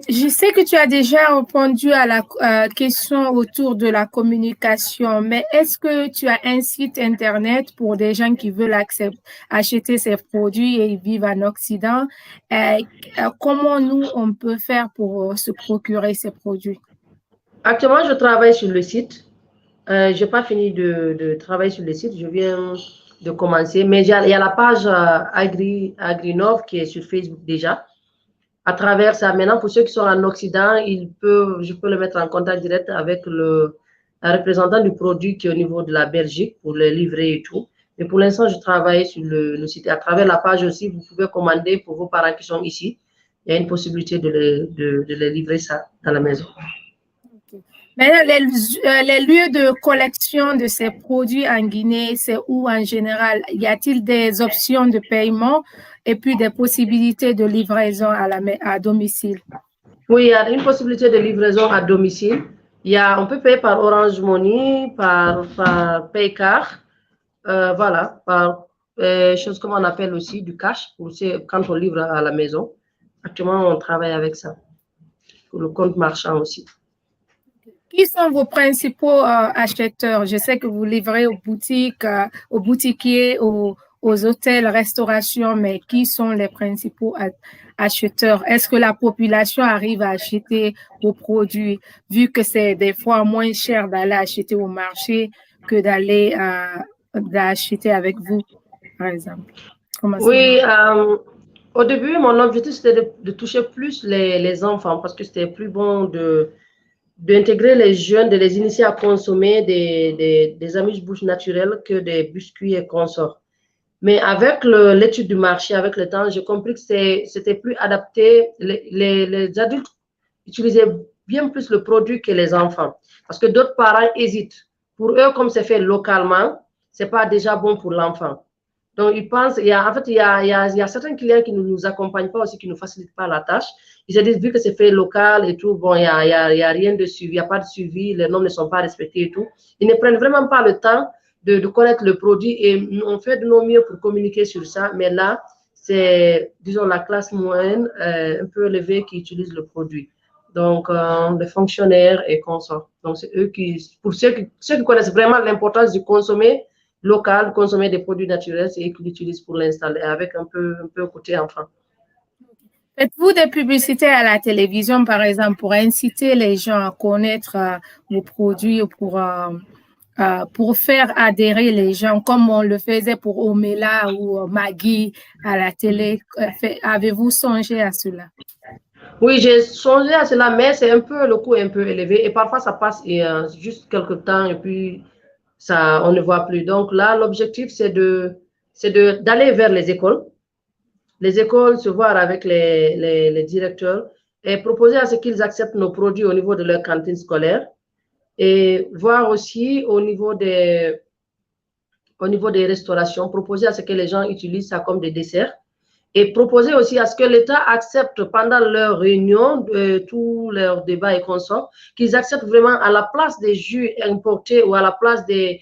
Je sais que tu as déjà répondu à la question autour de la communication, mais est-ce que tu as un site Internet pour des gens qui veulent acheter ces produits et ils vivent en Occident? Euh, Comment nous, on peut faire pour se procurer ces produits? Actuellement, je travaille sur le site. Je n'ai pas fini de travailler sur le site. Je viens de commencer. Mais il y a la page AgriNov qui est sur Facebook déjà. À travers ça, maintenant, pour ceux qui sont en Occident, je peux le mettre en contact direct avec un représentant du produit qui est au niveau de la Belgique pour le livrer et tout. Mais pour l'instant, je travaille sur le site. À travers la page aussi, vous pouvez commander pour vos parents qui sont ici. Il y a une possibilité de les livrer ça dans la maison. Mais les lieux de collection de ces produits en Guinée, c'est où en général? Y a-t-il des options de paiement et puis des possibilités de livraison à domicile? Oui, il y a une possibilité de livraison à domicile. On peut payer par Orange Money, par Paycar, voilà, par chose comme on appelle aussi du cash quand on livre à la maison. Actuellement, on travaille avec ça, pour le compte marchand aussi. Qui sont vos principaux acheteurs? Je sais que vous livrez aux boutiques, aux boutiquiers, aux hôtels, restaurations, mais qui sont les principaux acheteurs? Est-ce que la population arrive à acheter vos produits, vu que c'est des fois moins cher d'aller acheter au marché que d'acheter avec vous, par exemple? Oui, au début, mon objectif, c'était de toucher plus les enfants parce que c'était plus bon d'intégrer les jeunes, de les initier à consommer des amuse-bouches naturelles que des biscuits et consorts. Mais avec l'étude du marché, avec le temps, j'ai compris que c'était plus adapté. Les adultes utilisaient bien plus le produit que les enfants. Parce que d'autres parents hésitent. Pour eux, comme c'est fait localement, ce n'est pas déjà bon pour l'enfant. Donc, ils pensent, en fait, il y a certains clients qui ne nous accompagnent pas aussi, qui ne nous facilitent pas la tâche. Ils se disent, vu que c'est fait local et tout, bon, il n'y a rien de suivi, il n'y a pas de suivi, les normes ne sont pas respectées et tout. Ils ne prennent vraiment pas le temps de connaître le produit et on fait de nos mieux pour communiquer sur ça. Mais là, c'est, disons, la classe moyenne un peu élevée qui utilise le produit. Donc, les fonctionnaires et consorts. Donc, c'est eux pour ceux qui connaissent vraiment l'importance du consommer local, consommer des produits naturels, c'est eux qui l'utilisent pour l'installer avec un peu côté enfant. Faites-vous des publicités à la télévision, par exemple, pour inciter les gens à connaître vos produits ou pour faire adhérer les gens, comme on le faisait pour Omela ou Maggi à la télé? Avez-vous songé à cela? Oui, j'ai songé à cela, mais c'est le coût est un peu élevé et parfois ça passe juste quelques temps et puis ça, on ne voit plus. Donc là, l'objectif, c'est d'aller vers les écoles se voir avec les directeurs et proposer à ce qu'ils acceptent nos produits au niveau de leur cantine scolaire et voir aussi au niveau des restaurations, proposer à ce que les gens utilisent ça comme des desserts et proposer aussi à ce que l'État accepte pendant leurs réunions, tous leurs débats et consorts, qu'ils acceptent vraiment à la place des jus importés ou à la place des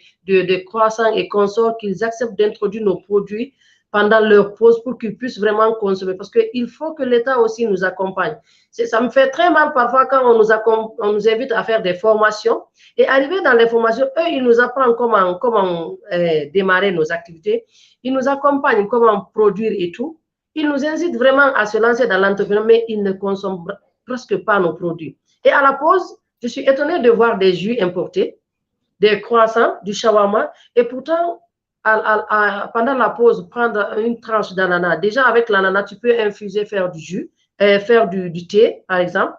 croissants et consorts, qu'ils acceptent d'introduire nos produits pendant leur pause pour qu'ils puissent vraiment consommer. Parce qu'il faut que l'État aussi nous accompagne. Ça me fait très mal parfois quand on nous invite à faire des formations et arriver dans les formations, eux, ils nous apprennent comment démarrer nos activités. Ils nous accompagnent comment produire et tout. Ils nous incitent vraiment à se lancer dans l'entrepreneuriat, mais ils ne consomment presque pas nos produits. Et à la pause, je suis étonnée de voir des jus importés, des croissants, du shawarma, et pourtant, pendant la pause, prendre une tranche d'ananas. Déjà, avec l'ananas, tu peux infuser, faire du jus, faire du thé, par exemple.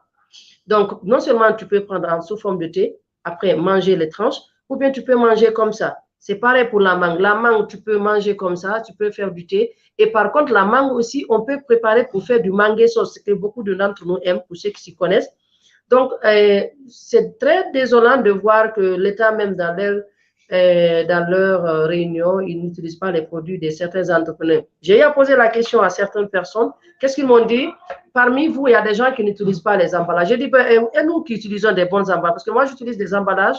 Donc, non seulement tu peux prendre sous forme de thé, après manger les tranches, ou bien tu peux manger comme ça. C'est pareil pour la mangue. La mangue, tu peux manger comme ça, tu peux faire du thé. Et par contre, la mangue aussi, on peut préparer pour faire du mangue sauce, ce que beaucoup d'entre nous aiment, pour ceux qui s'y connaissent. Donc, c'est très désolant de voir que l'État, même dans leur réunion, ils n'utilisent pas les produits de certains entrepreneurs. J'ai posé la question à certaines personnes. Qu'est-ce qu'ils m'ont dit? Parmi vous, il y a des gens qui n'utilisent pas les emballages. J'ai dit, et nous qui utilisons des bons emballages, parce que moi, j'utilise des emballages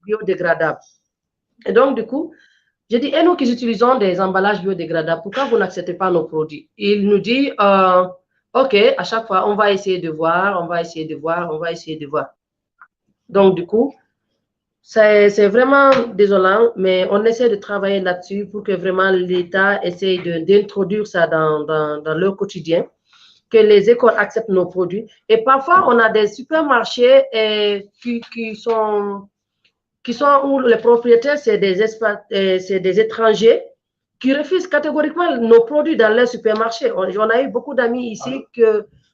biodégradables. Et donc, du coup, Je dis, et nous qui utilisons des emballages biodégradables, pourquoi vous n'acceptez pas nos produits? Il nous dit, OK, à chaque fois, on va essayer de voir, on va essayer de voir, on va essayer de voir. Donc, du coup, c'est vraiment désolant, mais on essaie de travailler là-dessus pour que vraiment l'État essaye d'introduire ça dans leur quotidien, que les écoles acceptent nos produits. Et parfois, on a des supermarchés qui sont où les propriétaires, c'est des étrangers qui refusent catégoriquement nos produits dans les supermarchés. On a eu beaucoup d'amis ici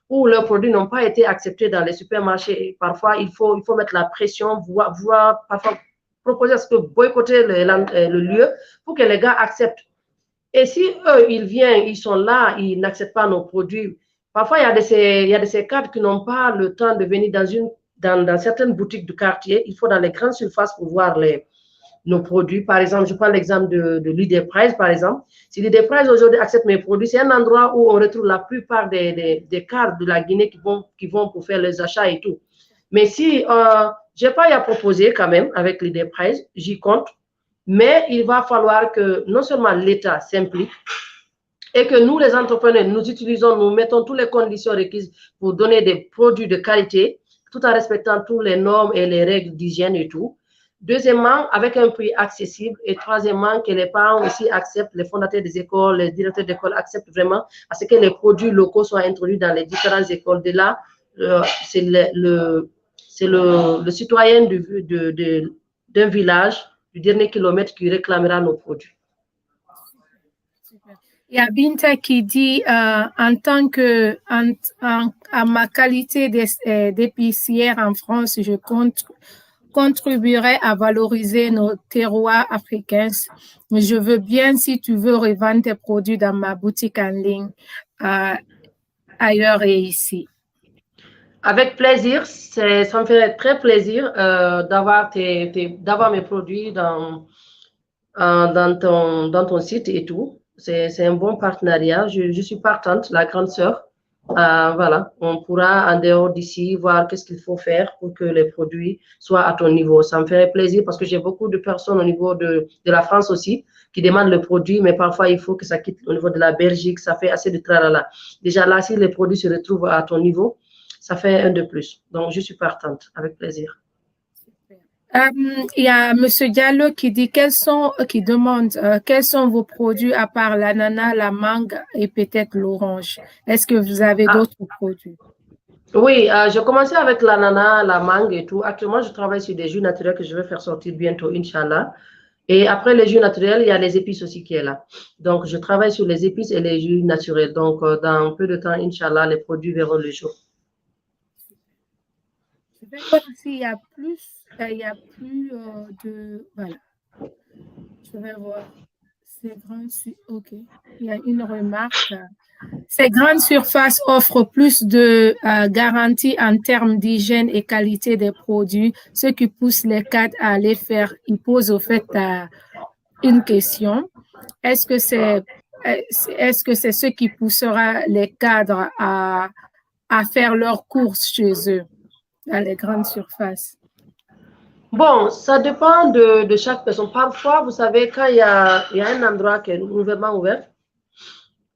où leurs produits n'ont pas été acceptés dans les supermarchés. Et parfois, il faut mettre la pression, parfois proposer à ce que boycotter le lieu pour que les gars acceptent. Et si eux, ils viennent, ils sont là, ils n'acceptent pas nos produits, parfois, il y a de ces cadres qui n'ont pas le temps de venir dans certaines boutiques du quartier. Il faut dans les grandes surfaces pour voir nos produits. Par exemple, je prends l'exemple de Leader Price, par exemple. Si Leader Price aujourd'hui accepte mes produits, c'est un endroit où on retrouve la plupart des cadres de la Guinée qui vont pour faire les achats et tout. Mais si je n'ai pas à proposer quand même avec Leader Price, j'y compte. Mais il va falloir que non seulement l'État s'implique, et que nous, les entrepreneurs, nous mettons toutes les conditions requises pour donner des produits de qualité, tout en respectant toutes les normes et les règles d'hygiène et tout. Deuxièmement, avec un prix accessible. Et troisièmement, que les parents aussi acceptent, les fondateurs des écoles, les directeurs d'école acceptent vraiment à ce que les produits locaux soient introduits dans les différentes écoles. De là, c'est le citoyen d'un village, du dernier kilomètre, qui réclamera nos produits. Il y a Binta qui dit, en ma qualité d'épicière en France, je contribuerai à valoriser nos terroirs africains. Je veux bien, si tu veux, revendre tes produits dans ma boutique en ligne, ailleurs et ici. Avec plaisir, ça me ferait très plaisir d'avoir mes produits dans ton site et tout. C'est un bon partenariat. Je suis partante, la grande sœur. Voilà, on pourra en dehors d'ici voir qu'est-ce qu'il faut faire pour que les produits soient à ton niveau. Ça me ferait plaisir parce que j'ai beaucoup de personnes au niveau de la France aussi qui demandent le produit, mais parfois il faut que ça quitte au niveau de la Belgique. Ça fait assez de tralala. Déjà là, si les produits se retrouvent à ton niveau, ça fait un de plus. Donc, je suis partante, avec plaisir. Il y a M. Diallo qui dit qui demande quels sont vos produits à part l'ananas, la mangue et peut-être l'orange. Est-ce que vous avez d'autres produits? Oui, j'ai commencé avec l'ananas, la mangue et tout. Actuellement, je travaille sur des jus naturels que je vais faire sortir bientôt, Inch'Allah. Et après les jus naturels, il y a les épices aussi qui est là. Donc, je travaille sur les épices et les jus naturels. Donc, dans peu de temps, Inch'Allah, les produits verront le jour. Je vais voir s'il y a plus. Il y a plus de... Voilà. Je vais voir. OK. Il y a une remarque. Ces grandes surfaces offrent plus de garanties en termes d'hygiène et qualité des produits, ce qui pousse les cadres à les faire. Ils posent au fait une question. Est-ce que c'est ce qui poussera les cadres à faire leurs courses chez eux, dans les grandes surfaces? Bon, ça dépend de chaque personne. Parfois, vous savez, quand il y a un endroit qui est nouvellement ouvert,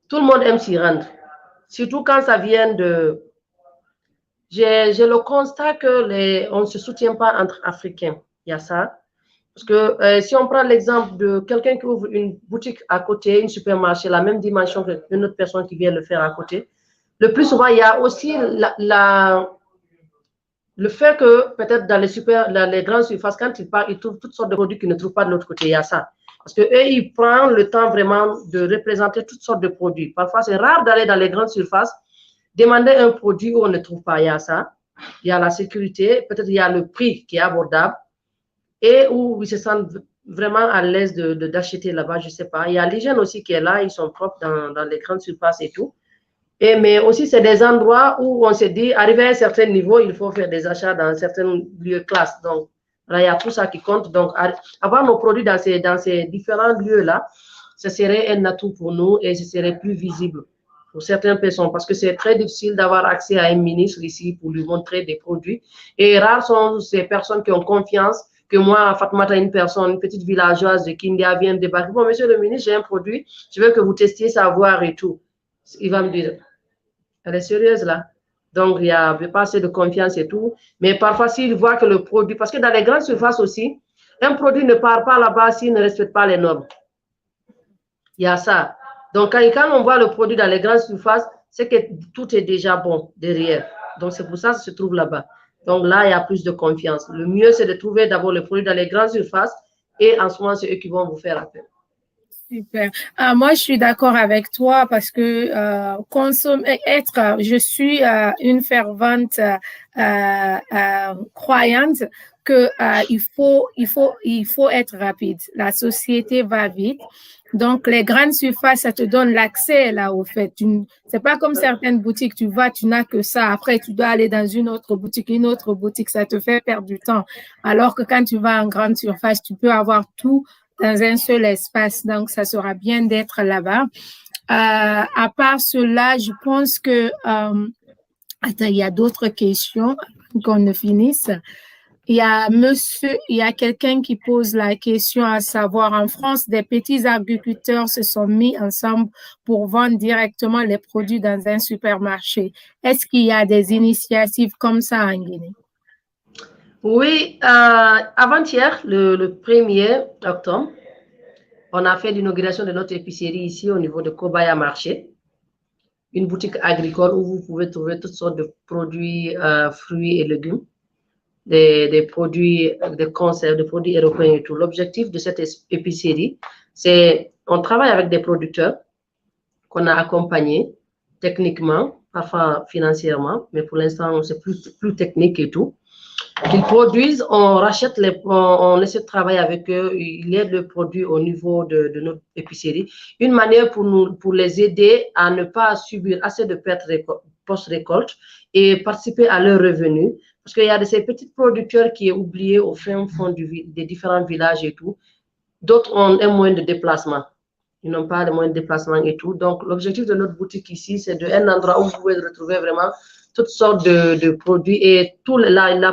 tout le monde aime s'y rendre. Surtout quand ça vient de... J'ai le constat qu'on ne se soutient pas entre Africains. Il y a ça. Parce que si on prend l'exemple de quelqu'un qui ouvre une boutique à côté, une supermarché, la même dimension qu'une autre personne qui vient le faire à côté, le plus souvent, il y a aussi le fait que peut-être dans les grandes surfaces, quand ils partent, ils trouvent toutes sortes de produits qu'ils ne trouvent pas de l'autre côté. Il y a ça. Parce qu'eux, ils prennent le temps vraiment de représenter toutes sortes de produits. Parfois, c'est rare d'aller dans les grandes surfaces, demander un produit où on ne trouve pas. Il y a ça. Il y a la sécurité. Peut-être il y a le prix qui est abordable et où ils se sentent vraiment à l'aise d'acheter là-bas. Je ne sais pas. Il y a l'hygiène aussi qui est là. Ils sont propres dans les grandes surfaces et tout. Mais aussi, c'est des endroits où on se dit, arrivé à un certain niveau, il faut faire des achats dans certains lieux classes. Donc, là, il y a tout ça qui compte. Donc, avoir nos produits dans ces différents lieux-là, ce serait un atout pour nous et ce serait plus visible pour certaines personnes parce que c'est très difficile d'avoir accès à un ministre ici pour lui montrer des produits. Et rares sont ces personnes qui ont confiance, que moi, Fatmata, une personne, une petite villageoise de Kindia vient de débarquer. Bon, monsieur le ministre, j'ai un produit, je veux que vous testiez, savoir et tout. Il va me dire, elle est sérieuse là. Donc, il n'y a pas assez de confiance et tout. Mais parfois, s'il voit que le produit, parce que dans les grandes surfaces aussi, un produit ne part pas là-bas s'il ne respecte pas les normes. Il y a ça. Donc, quand on voit le produit dans les grandes surfaces, c'est que tout est déjà bon derrière. Donc, c'est pour ça que ça se trouve là-bas. Donc, là, il y a plus de confiance. Le mieux, c'est de trouver d'abord le produit dans les grandes surfaces et en ce moment, c'est eux qui vont vous faire appel. Super. Moi, je suis d'accord avec toi parce que je suis une fervente croyante que il faut être rapide. La société va vite. Donc, les grandes surfaces, ça te donne l'accès là au fait. C'est pas comme certaines boutiques, tu vas, tu n'as que ça. Après, tu dois aller dans une autre boutique, ça te fait perdre du temps. Alors que quand tu vas en grande surface, tu peux avoir tout dans un seul espace. Donc, ça sera bien d'être là-bas. À part cela, je pense que... attends, il y a d'autres questions qu'on ne finisse. Il y a quelqu'un qui pose la question à savoir, en France, des petits agriculteurs se sont mis ensemble pour vendre directement les produits dans un supermarché. Est-ce qu'il y a des initiatives comme ça en Guinée? Oui, avant-hier, le 1er octobre, on a fait l'inauguration de notre épicerie ici au niveau de Kobaya Marché, une boutique agricole où vous pouvez trouver toutes sortes de produits, fruits et légumes, des produits de conserve, des produits européens et tout. L'objectif de cette épicerie, c'est on travaille avec des producteurs qu'on a accompagnés techniquement, parfois financièrement, mais pour l'instant, c'est plus technique et tout. Ils produisent, on rachète on essaie de travailler avec eux, ils aident le produit au niveau de notre épicerie. Une manière pour les aider à ne pas subir assez de pertes post-récolte et participer à leurs revenus. Parce qu'il y a de ces petits producteurs qui sont oubliés au fin fond des différents villages et tout. D'autres ont un moyen de déplacement. Ils n'ont pas de moyen de déplacement et tout. Donc, l'objectif de notre boutique ici, c'est un endroit où vous pouvez retrouver vraiment toutes sortes de produits. Et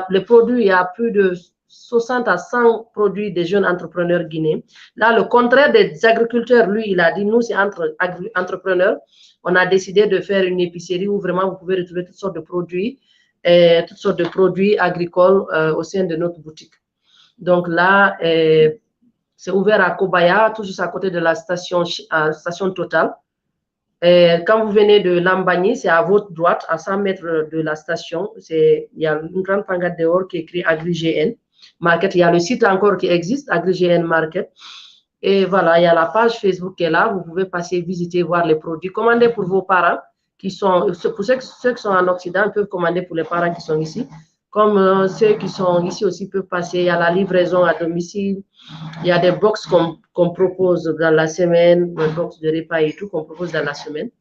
les produits, il y a plus de 60 à 100 produits des jeunes entrepreneurs guinéens. Là, le contraire des agriculteurs, lui, il a dit, nous, c'est entre entrepreneurs. On a décidé de faire une épicerie où vraiment vous pouvez retrouver toutes sortes de produits, agricoles au sein de notre boutique. Donc là, c'est ouvert à Kobaya, tout juste à côté de la station Total. Et quand vous venez de Lambani, c'est à votre droite, à 100 mètres de la station. Il y a une grande pancarte dehors qui est écrit AgriGN Market. Il y a le site encore qui existe, AgriGN Market. Et voilà, il y a la page Facebook qui est là. Vous pouvez passer, visiter, voir les produits. Commandez pour vos parents pour ceux qui sont en Occident, ils peuvent commander pour les parents qui sont ici. Comme ceux qui sont ici aussi peuvent passer. Il y a la livraison à domicile. Il y a des box qu'on propose dans la semaine, des box de repas et tout qu'on propose dans la semaine,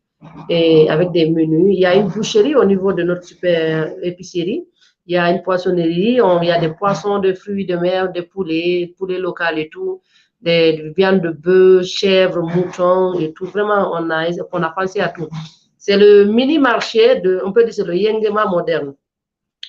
et avec des menus. Il y a une boucherie au niveau de notre super épicerie. Il y a une poissonnerie. Il y a des poissons, des fruits de mer, des poulets locaux et tout, des viandes de bœuf, chèvres, moutons et tout. Vraiment, on a pensé à tout. C'est le mini-marché, on peut dire c'est le Yengema moderne.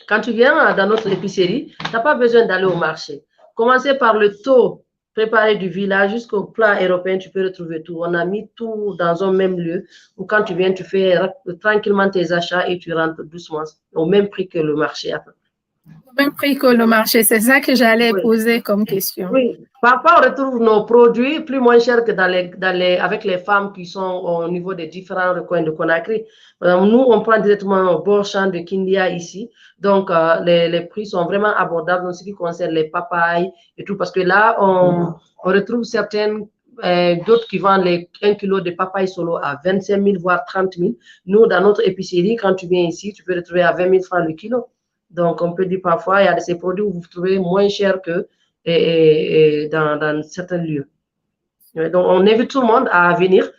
Quand tu viens dans notre épicerie, tu n'as pas besoin d'aller au marché. Commencez par le taux préparé du village jusqu'au plat européen, tu peux retrouver tout. On a mis tout dans un même lieu où quand tu viens, tu fais tranquillement tes achats et tu rentres doucement au même prix que le marché. Au même prix que le marché, c'est ça que j'allais poser comme question. Oui, parfois on retrouve nos produits plus moins chers que avec les femmes qui sont au niveau des différents recoins de Conakry. Nous, on prend directement au bord champ de Kindia ici. Donc, les prix sont vraiment abordables en ce qui concerne les papayes et tout. Parce que là, on retrouve d'autres qui vendent 1 kilo de papaye solo à 25 000, voire 30 000. Nous, dans notre épicerie, quand tu viens ici, tu peux retrouver à 20 000 francs le kilo. Donc, on peut dire parfois, il y a de ces produits où vous trouvez moins cher que dans certains lieux. Donc, on invite tout le monde à venir.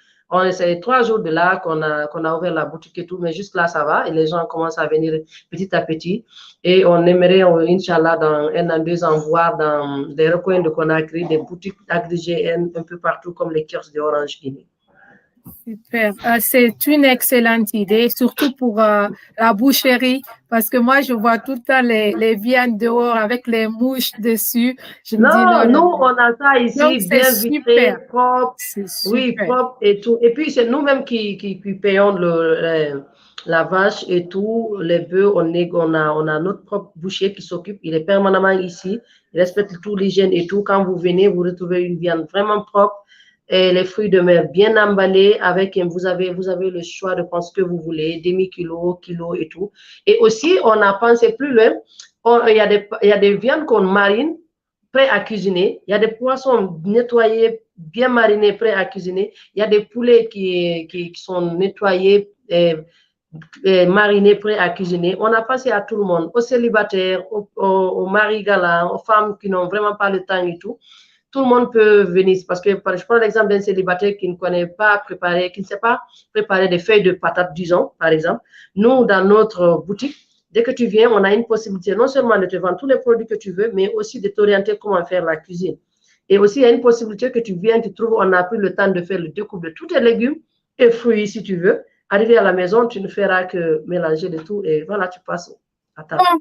C'est 3 jours de là qu'on a ouvert la boutique et tout, mais juste là, ça va. Et les gens commencent à venir petit à petit. Et on aimerait, Inch'Allah, dans 1 an, 2 ans, voir dans des recoins de Conakry, des boutiques AgriGN un peu partout, comme les kiosques de Orange Guinée. Super. C'est une excellente idée, surtout pour la boucherie, parce que moi, je vois tout le temps les viandes dehors avec les mouches dessus. Je me dis non, Non, nous, non, non. on a ça Donc, ici, c'est bien super. vitré, propre. C'est Oui, super. propre et tout. Et puis, c'est nous-mêmes qui payons la vache et tout, les bœufs. On a notre propre boucher qui s'occupe. Il est permanemment ici. Il respecte tout l'hygiène et tout. Quand vous venez, vous retrouvez une viande vraiment propre et les fruits de mer bien emballés. Vous avez le choix de prendre ce que vous voulez, demi-kilo, kilo et tout. Et aussi, on a pensé plus loin. Il y a des viandes qu'on marine prêts à cuisiner. Il y a des poissons nettoyés, bien marinés, prêts à cuisiner. Il y a des poulets qui sont nettoyés, marinés, prêts à cuisiner. On a passé à tout le monde, aux célibataires, aux maris galants, aux femmes qui n'ont vraiment pas le temps et tout. Tout le monde peut venir parce que je prends l'exemple d'un célibataire qui ne connaît pas préparer, qui ne sait pas préparer des feuilles de patates, disons, par exemple. Nous, dans notre boutique, dès que tu viens, on a une possibilité non seulement de te vendre tous les produits que tu veux, mais aussi de t'orienter comment faire la cuisine. Et aussi, il y a une possibilité que tu viens, tu trouves, on a pris le temps de faire le découpe de tous tes légumes et fruits, si tu veux. Arrivé à la maison, tu ne feras que mélanger de tout et voilà, tu passes à table. Bon,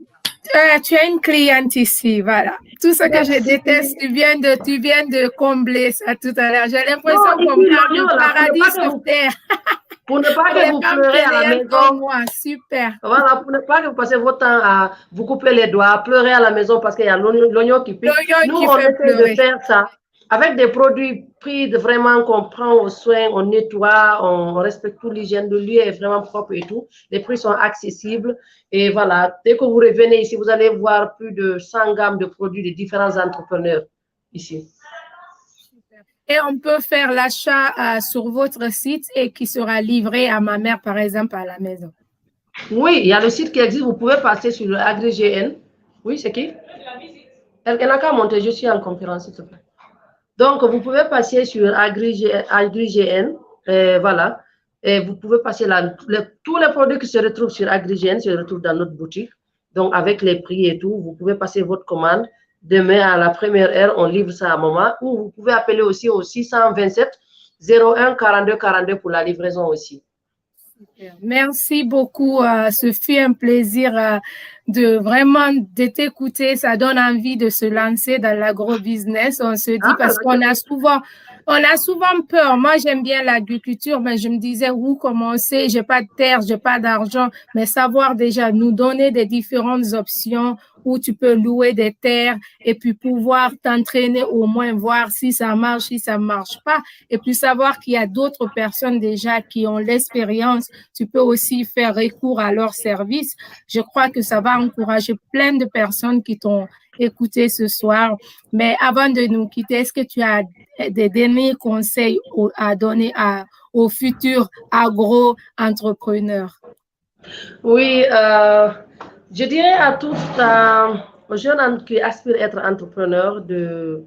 tu as une cliente ici, voilà. Tout ce que je Merci. déteste, tu viens de combler ça tout à l'heure. J'ai l'impression Non, qu'on ici, parle l'oignon, de là, paradis sur terre pour ne pas pour que les vous femmes pleurez à la fainéantes comme maison. moi. Super. Voilà, pour ne pas que vous passez votre temps à vous couper les doigts, à pleurer à la maison parce qu'il y a l'oignon qui pique. L'oignon Nous, qui on fait essaie de pleurer. faire ça avec des produits pris vraiment qu'on prend au soin, on nettoie, on respecte toute l'hygiène. Le lieu est vraiment propre et tout. Les prix sont accessibles. Et voilà, dès que vous revenez ici, vous allez voir plus de 100 gammes de produits de différents entrepreneurs ici. Et on peut faire l'achat sur votre site et qui sera livré à ma mère, par exemple, à la maison. Oui, il y a le site qui existe. Vous pouvez passer sur le AgriGN. Oui, c'est qui? Elle n'a qu'à monter. Je suis en conférence, s'il te plaît. Donc, vous pouvez passer sur AgriGN, voilà, et vous pouvez passer là. Tous les produits qui se retrouvent sur AgriGN se retrouvent dans notre boutique. Donc, avec les prix et tout, vous pouvez passer votre commande. Demain, à la première heure, on livre ça à maman. Ou vous pouvez appeler aussi au 627 01 42 42 pour la livraison aussi. Merci beaucoup. Ce fut un plaisir de t'écouter. Ça donne envie de se lancer dans l'agro-business. On se dit parce qu'on a souvent peur. Moi, j'aime bien l'agriculture, mais je me disais où commencer. J'ai pas de terre, j'ai pas d'argent, mais savoir déjà nous donner des différentes options où tu peux louer des terres et puis pouvoir t'entraîner au moins voir si ça marche, si ça marche pas, et puis savoir qu'il y a d'autres personnes déjà qui ont l'expérience. Tu peux aussi faire recours à leurs services. Je crois que ça va encourager plein de personnes qui t'ont écouté ce soir. Mais avant de nous quitter, est-ce que tu as des derniers conseils à donner aux futurs agro-entrepreneurs? Oui, je dirais à tous aux jeunes qui aspirent à être entrepreneurs de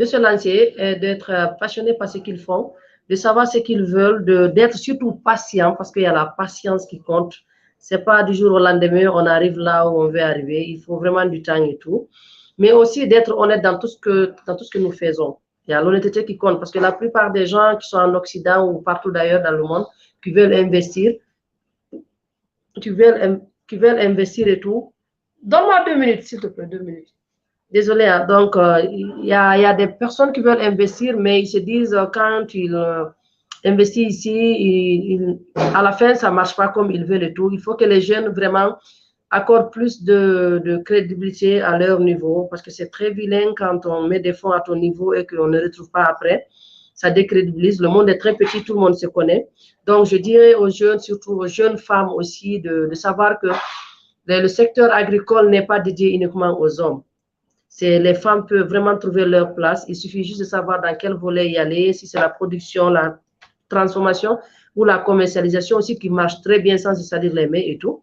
se lancer, d'être passionnés par ce qu'ils font, de savoir ce qu'ils veulent, d'être surtout patient parce qu'il y a la patience qui compte. C'est pas du jour au lendemain, on arrive là où on veut arriver. Il faut vraiment du temps et tout. Mais aussi d'être honnête dans tout ce que nous faisons. Il y a l'honnêteté qui compte parce que la plupart des gens qui sont en Occident ou partout d'ailleurs dans le monde, qui veulent investir, qui veulent investir et tout. Donne-moi 2 minutes, s'il te plaît, 2 minutes. Désolé, hein. Donc, il y a des personnes qui veulent investir, mais ils se disent quand ils investissent ici, à la fin, ça ne marche pas comme ils veulent et tout. Il faut que les jeunes vraiment accordent plus de crédibilité à leur niveau, parce que c'est très vilain quand on met des fonds à ton niveau et qu'on ne retrouve pas après. Ça décrédibilise. Le monde est très petit, tout le monde se connaît. Donc, je dirais aux jeunes, surtout aux jeunes femmes aussi, de savoir que le secteur agricole n'est pas dédié uniquement aux hommes. Les femmes peuvent vraiment trouver leur place. Il suffit juste de savoir dans quel volet y aller, si c'est la production, la transformation ou la commercialisation aussi qui marche très bien sans se salir les mains et tout.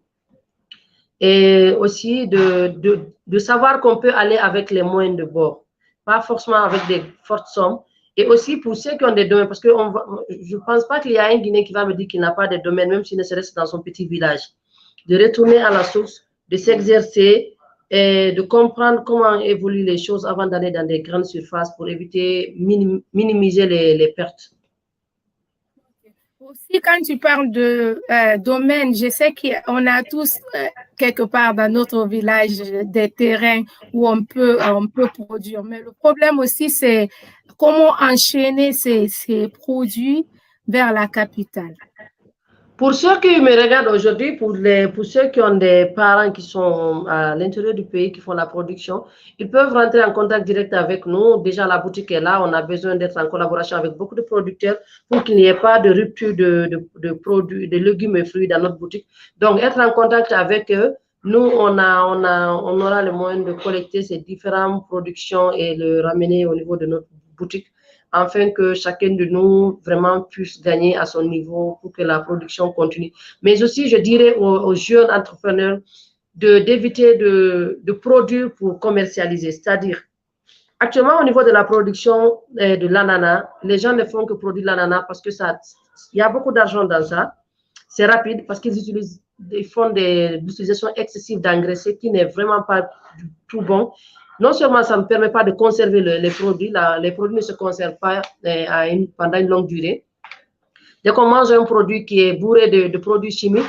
Et aussi de savoir qu'on peut aller avec les moyens de bord, pas forcément avec des fortes sommes. Et aussi pour ceux qui ont des domaines, parce que je ne pense pas qu'il y a un Guinéen qui va me dire qu'il n'a pas de domaine, même s'il ne se reste dans son petit village. De retourner à la source, de s'exercer et de comprendre comment évoluent les choses avant d'aller dans des grandes surfaces pour éviter, minimiser les pertes. Aussi, quand tu parles de domaine, je sais qu'on a tous quelque part dans notre village des terrains où on peut produire. Mais le problème aussi, c'est comment enchaîner ces produits vers la capitale. Pour ceux qui me regardent aujourd'hui, pour ceux qui ont des parents qui sont à l'intérieur du pays, qui font la production, ils peuvent rentrer en contact direct avec nous. Déjà, la boutique est là. On a besoin d'être en collaboration avec beaucoup de producteurs pour qu'il n'y ait pas de rupture de produits, de légumes et fruits dans notre boutique. Donc, être en contact avec eux, nous, on aura le moyen de collecter ces différentes productions et le ramener au niveau de notre boutique afin que chacun de nous vraiment puisse gagner à son niveau pour que la production continue. Mais aussi, je dirais aux jeunes entrepreneurs d'éviter de produire pour commercialiser. C'est-à-dire, actuellement, au niveau de la production de l'ananas, les gens ne font que produire l'ananas parce que il y a beaucoup d'argent dans ça. C'est rapide parce ils font l'utilisation excessive d'engrais, ce qui n'est vraiment pas du tout bon. Non seulement ça ne permet pas de conserver les produits, les produits ne se conservent pas pendant une longue durée. Dès qu'on mange un produit qui est bourré de produits chimiques,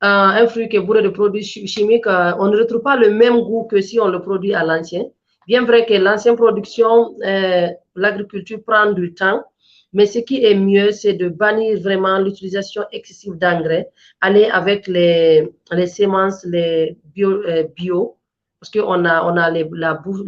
un fruit qui est bourré de produits chimiques, on ne retrouve pas le même goût que si on le produit à l'ancien. Bien vrai que l'ancienne production, l'agriculture prend du temps, mais ce qui est mieux, c'est de bannir vraiment l'utilisation excessive d'engrais, aller avec les semences, les bio parce qu'on a la boue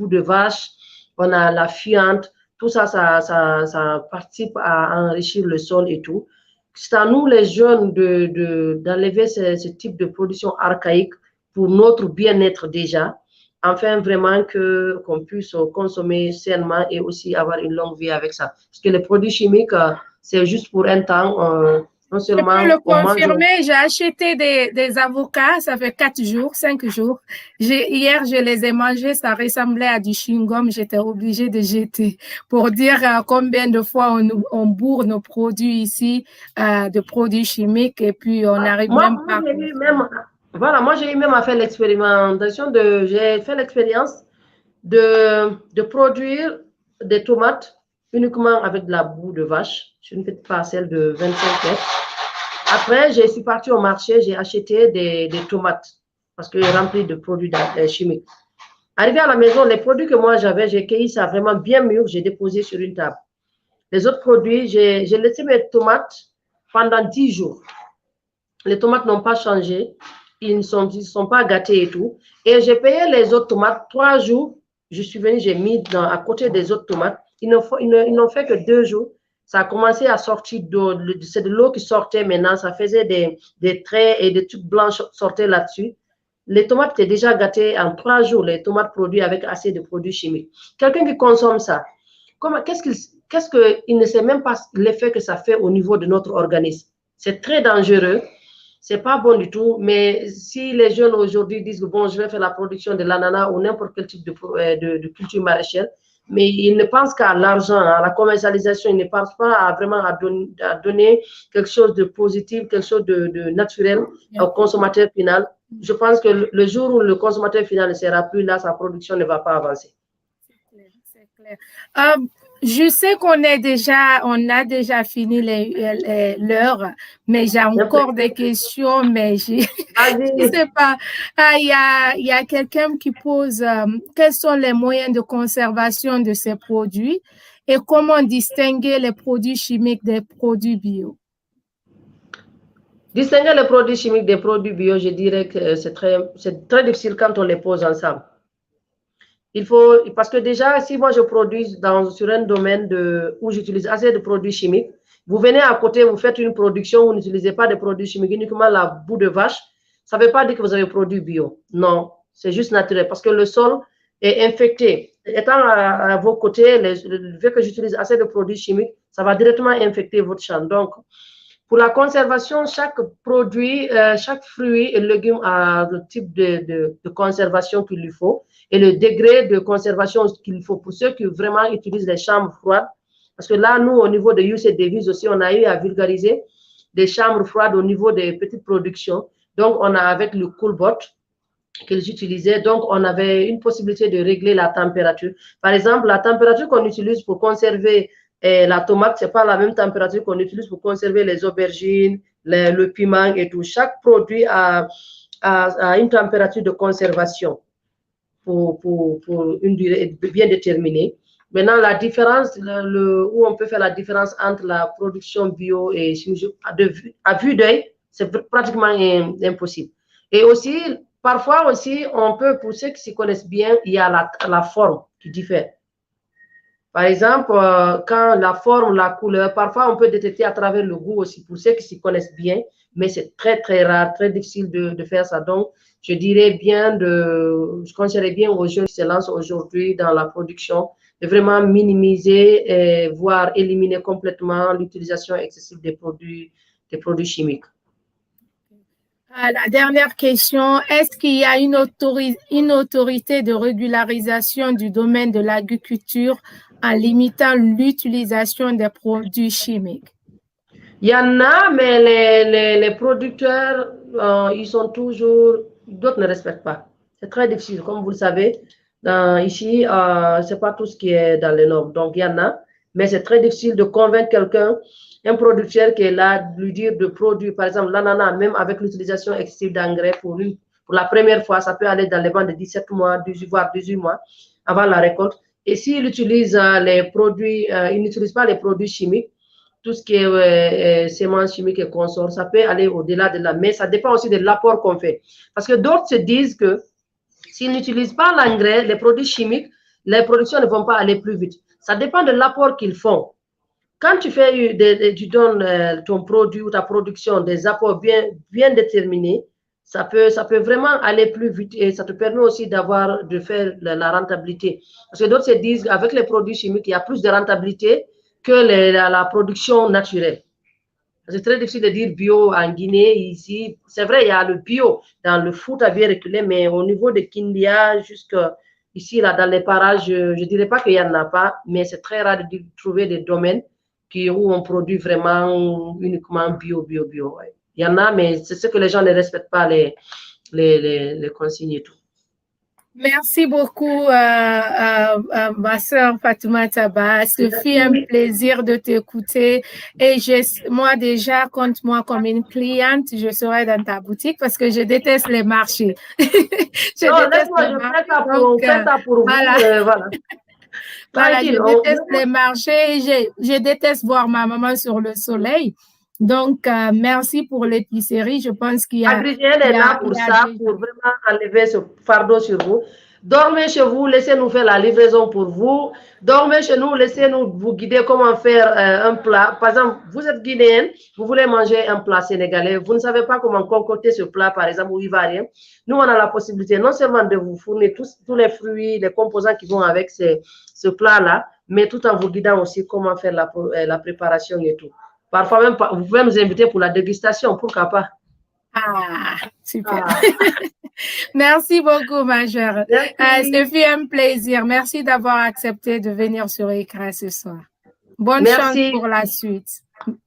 de vache, on a la fiente, tout ça, ça participe à enrichir le sol et tout. C'est à nous, les jeunes, d'enlever ce type de production archaïque pour notre bien-être déjà, afin vraiment qu'on puisse consommer sainement et aussi avoir une longue vie avec ça. Parce que les produits chimiques, c'est juste pour un temps. Non seulement Je peux le confirmer, j'ai acheté des avocats, ça fait 4 jours, 5 jours. Hier, je les ai mangés, ça ressemblait à du chewing-gum, j'étais obligée de jeter pour dire combien de fois on bourre nos produits ici de produits chimiques et puis on n'arrive même pas. Voilà, moi j'ai eu même à faire l'expérimentation j'ai fait l'expérience de produire des tomates uniquement avec de la boue de vache sur une petite parcelle de 25 mètres. Après, je suis partie au marché, j'ai acheté des tomates parce que rempli de produits chimiques. Arrivé à la maison, les produits que moi j'avais, j'ai cueilli ça vraiment bien mûr, j'ai déposé sur une table. Les autres produits, j'ai laissé mes tomates pendant 10 jours. Les tomates n'ont pas changé, ils ne sont pas gâtés et tout. Et j'ai payé les autres tomates 3 jours. Je suis venue, j'ai mis à côté des autres tomates. Ils n'ont fait que 2 jours. Ça a commencé à sortir d'eau. C'est de l'eau qui sortait maintenant. Ça faisait des traits et des trucs blancs sortaient là-dessus. Les tomates étaient déjà gâtées en 3 jours, les tomates produites avec assez de produits chimiques. Quelqu'un qui consomme ça, qu'est-ce qu'il ne sait même pas l'effet que ça fait au niveau de notre organisme. C'est très dangereux. C'est pas bon du tout, mais si les jeunes aujourd'hui disent que bon, je vais faire la production de l'ananas ou n'importe quel type de culture maraîchère, mais ils ne pensent qu'à l'argent, à la commercialisation, ils ne pensent pas vraiment à donner quelque chose de positif, quelque chose de naturel au consommateur final. Je pense que le jour où le consommateur final ne sera plus là, sa production ne va pas avancer. C'est clair. Je sais on a déjà fini l'heure, mais j'ai encore des questions, mais je ne sais pas. Il y a quelqu'un qui pose quels sont les moyens de conservation de ces produits et comment distinguer les produits chimiques des produits bio? Distinguer les produits chimiques des produits bio, je dirais que c'est très difficile quand on les pose ensemble. Parce que déjà, si moi je produis sur un domaine où j'utilise assez de produits chimiques, vous venez à côté, vous faites une production, vous n'utilisez pas de produits chimiques, uniquement la boue de vache, ça ne veut pas dire que vous avez produit bio. Non, c'est juste naturel parce que le sol est infecté. Étant à vos côtés, vu que j'utilise assez de produits chimiques, ça va directement infecter votre champ. Donc, pour la conservation, chaque produit, chaque fruit et légume a le type de conservation qu'il lui faut et le degré de conservation qu'il faut pour ceux qui vraiment utilisent les chambres froides. Parce que là, nous, au niveau de UC Davies aussi, on a eu à vulgariser des chambres froides au niveau des petites productions. Donc, on a avec le Coolbot qu'ils utilisaient, donc on avait une possibilité de régler la température. Par exemple, la température qu'on utilise pour conserver Et la tomate, ce n'est pas la même température qu'on utilise pour conserver les aubergines, le piment et tout. Chaque produit a une température de conservation pour une durée bien déterminée. Maintenant, la différence, où on peut faire la différence entre la production bio et chimique, à vue d'œil, c'est pratiquement impossible. Et aussi, parfois aussi, on peut, pour ceux qui s'y connaissent bien, il y a la forme qui diffère. Par exemple, quand la forme, la couleur, parfois on peut détecter à travers le goût aussi, pour ceux qui s'y connaissent bien, mais c'est très, très rare, très difficile de faire ça. Donc, je dirais bien je conseillerais bien aux jeunes qui se lancent aujourd'hui dans la production de vraiment minimiser, voire éliminer complètement l'utilisation excessive des produits chimiques. La dernière question, est-ce qu'il y a une autorité de régularisation du domaine de l'agriculture en limitant l'utilisation des produits chimiques? Il y en a, mais les producteurs, ils sont toujours, d'autres ne respectent pas. C'est très difficile, comme vous le savez. Ici, ce n'est pas tout ce qui est dans les normes. Donc, il y en a, mais c'est très difficile de convaincre quelqu'un, un producteur qui est là, de lui dire de produire, par exemple, l'ananas, même avec l'utilisation excessive d'engrais pour la première fois, ça peut aller dans les bancs de 17 mois, 18, voire 18 mois avant la récolte. Et s'il utilise les produits, il n'utilise pas les produits chimiques, tout ce qui est semences chimiques et consorts, ça peut aller au-delà de là, mais ça dépend aussi de l'apport qu'on fait. Parce que d'autres se disent que s'ils n'utilisent pas l'engrais, les produits chimiques, les productions ne vont pas aller plus vite. Ça dépend de l'apport qu'ils font. Quand tu donnes ton produit ou ta production des apports bien déterminés, ça peut vraiment aller plus vite et ça te permet aussi de faire la rentabilité. Parce que d'autres se disent qu'avec les produits chimiques, il y a plus de rentabilité que la production naturelle. C'est très difficile de dire bio en Guinée, ici. C'est vrai, il y a le bio dans le foot à bien reculé, mais au niveau de Kindia, jusqu'ici, là, dans les parages, je ne dirais pas qu'il n'y en a pas, mais c'est très rare de trouver des domaines où on produit vraiment uniquement bio. Ouais. Il y en a, mais c'est ce que les gens ne respectent pas, les consignes et tout. Merci beaucoup, ma sœur Fatouma Taba. Ce fut un plaisir de t'écouter. Et moi, déjà, compte-moi comme une cliente. Je serai dans ta boutique parce que je déteste les marchés. Je fais ça pour vous. Voilà. Voilà, je déteste les marchés. Je déteste voir ma maman sur le soleil. Donc, merci pour l'épicerie. Je pense qu'il y a... Adrienne est là pour ça, pour vraiment enlever ce fardeau sur vous. Dormez chez vous, laissez-nous faire la livraison pour vous. Dormez chez nous, laissez-nous vous guider comment faire un plat. Par exemple, vous êtes guinéenne, vous voulez manger un plat sénégalais, vous ne savez pas comment concocter ce plat, par exemple, ou ivoirien. Nous, on a la possibilité non seulement de vous fournir tous les fruits, les composants qui vont avec ce plat-là, mais tout en vous guidant aussi comment faire la préparation et tout. Parfois même, vous pouvez nous inviter pour la dégustation, pourquoi pas? Ah, super. Merci beaucoup, ma chère. Ce fut un plaisir. Merci d'avoir accepté de venir sur Écran ce soir. Bonne chance pour la suite.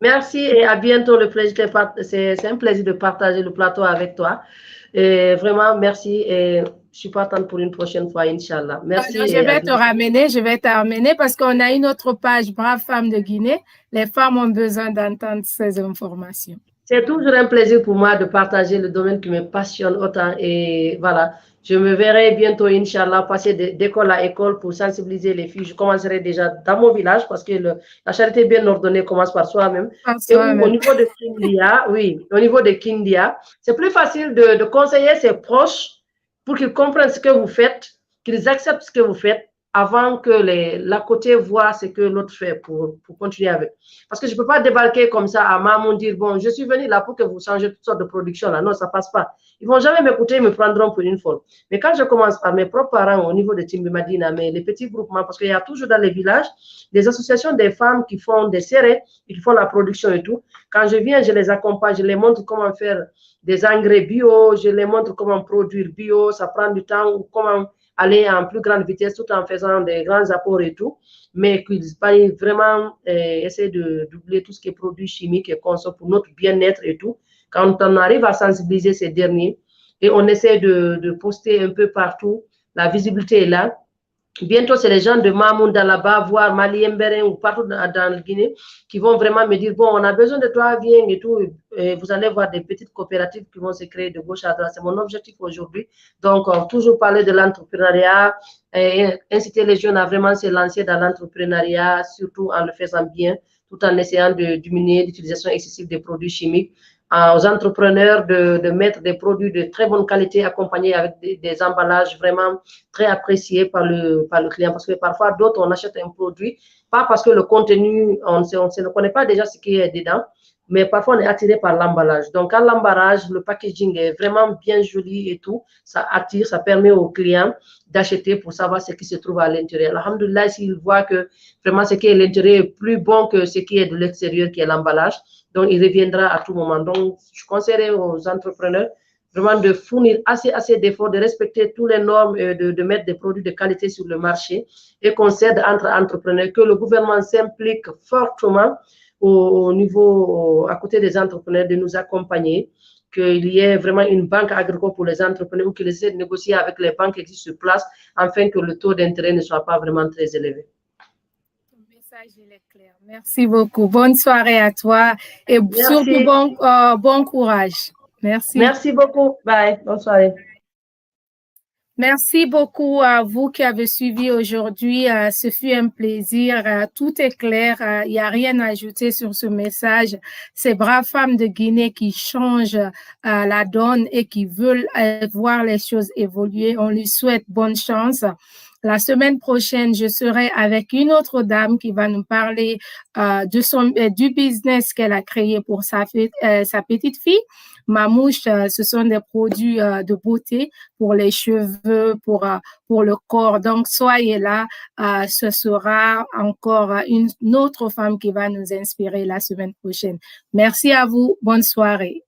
Merci et à bientôt. C'est un plaisir de partager le plateau avec toi. Et vraiment, merci et je suis partante pour une prochaine fois, Inch'Allah. Merci. Je vais te ramener parce qu'on a une autre page, Braves Femmes de Guinée. Les femmes ont besoin d'entendre ces informations. C'est toujours un plaisir pour moi de partager le domaine qui me passionne autant. Et voilà, je me verrai bientôt, Inch'Allah, passer d'école à école pour sensibiliser les filles. Je commencerai déjà dans mon village parce que la charité bien ordonnée commence par soi-même. Au niveau de Kindia, au niveau de Kindia, c'est plus facile de conseiller ses proches pour qu'ils comprennent ce que vous faites, qu'ils acceptent ce que vous faites avant que l'à côté voit ce que l'autre fait pour continuer avec. Parce que je ne peux pas débarquer comme ça à maman dire, bon, je suis venu là pour que vous changez toutes sortes de productions. Là. Non, ça ne passe pas. Ils ne vont jamais m'écouter, ils me prendront pour une folle. Mais quand je commence par mes propres parents au niveau de Timbi Madina, mais les petits groupements, parce qu'il y a toujours dans les villages des associations des femmes qui font des serrés, qui font la production et tout. Quand je viens, je les accompagne, je les montre comment faire des engrais bio, je les montre comment produire bio, ça prend du temps, ou comment aller en plus grande vitesse tout en faisant des grands apports et tout, mais qu'ils aillent vraiment essayer d'oublier tout ce qui est produits chimiques et conso pour notre bien-être et tout. Quand on arrive à sensibiliser ces derniers et on essaie de poster un peu partout, la visibilité est là, Bientôt, c'est les gens de Mamounda là-bas, voire Maliemberen ou partout dans le Guinée, qui vont vraiment me dire, bon, on a besoin de toi, viens et tout. Et vous allez voir des petites coopératives qui vont se créer de gauche à droite. C'est mon objectif aujourd'hui. Donc, toujours parler de l'entrepreneuriat, inciter les jeunes à vraiment se lancer dans l'entrepreneuriat, surtout en le faisant bien, tout en essayant de diminuer l'utilisation excessive des produits chimiques. Aux entrepreneurs de mettre des produits de très bonne qualité accompagnés avec des emballages vraiment très appréciés par le client. Parce que parfois, d'autres, on achète un produit, pas parce que le contenu, on ne connaît pas déjà ce qui est dedans, mais parfois on est attiré par l'emballage. Donc, quand l'emballage, le packaging est vraiment bien joli et tout, ça attire, ça permet aux clients d'acheter pour savoir ce qui se trouve à l'intérieur. Alhamdoulilah, s'ils voient que vraiment ce qui est à l'intérieur est plus bon que ce qui est de l'extérieur, qui est l'emballage, donc il reviendra à tout moment. Donc, je conseillerais aux entrepreneurs vraiment de fournir assez d'efforts, de respecter toutes les normes, de mettre des produits de qualité sur le marché et qu'on s'aide entre entrepreneurs, que le gouvernement s'implique fortement au niveau, à côté des entrepreneurs, de nous accompagner, qu'il y ait vraiment une banque agricole pour les entrepreneurs ou qu'ils essaient de négocier avec les banques qui existent sur place afin que le taux d'intérêt ne soit pas vraiment très élevé. Ton message est clair. Merci beaucoup. Bonne soirée à toi et surtout bon courage. Merci. Merci beaucoup. Bye. Bonne soirée. Merci beaucoup à vous qui avez suivi aujourd'hui. Ce fut un plaisir. Tout est clair. Il n'y a rien à ajouter sur ce message. Ces braves femmes de Guinée qui changent la donne et qui veulent voir les choses évoluer. On lui souhaite bonne chance. La semaine prochaine, je serai avec une autre dame qui va nous parler du business qu'elle a créé pour sa petite fille. Mamouche, ce sont des produits de beauté pour les cheveux, pour le corps. Donc, soyez là. Ce sera encore une autre femme qui va nous inspirer la semaine prochaine. Merci à vous. Bonne soirée.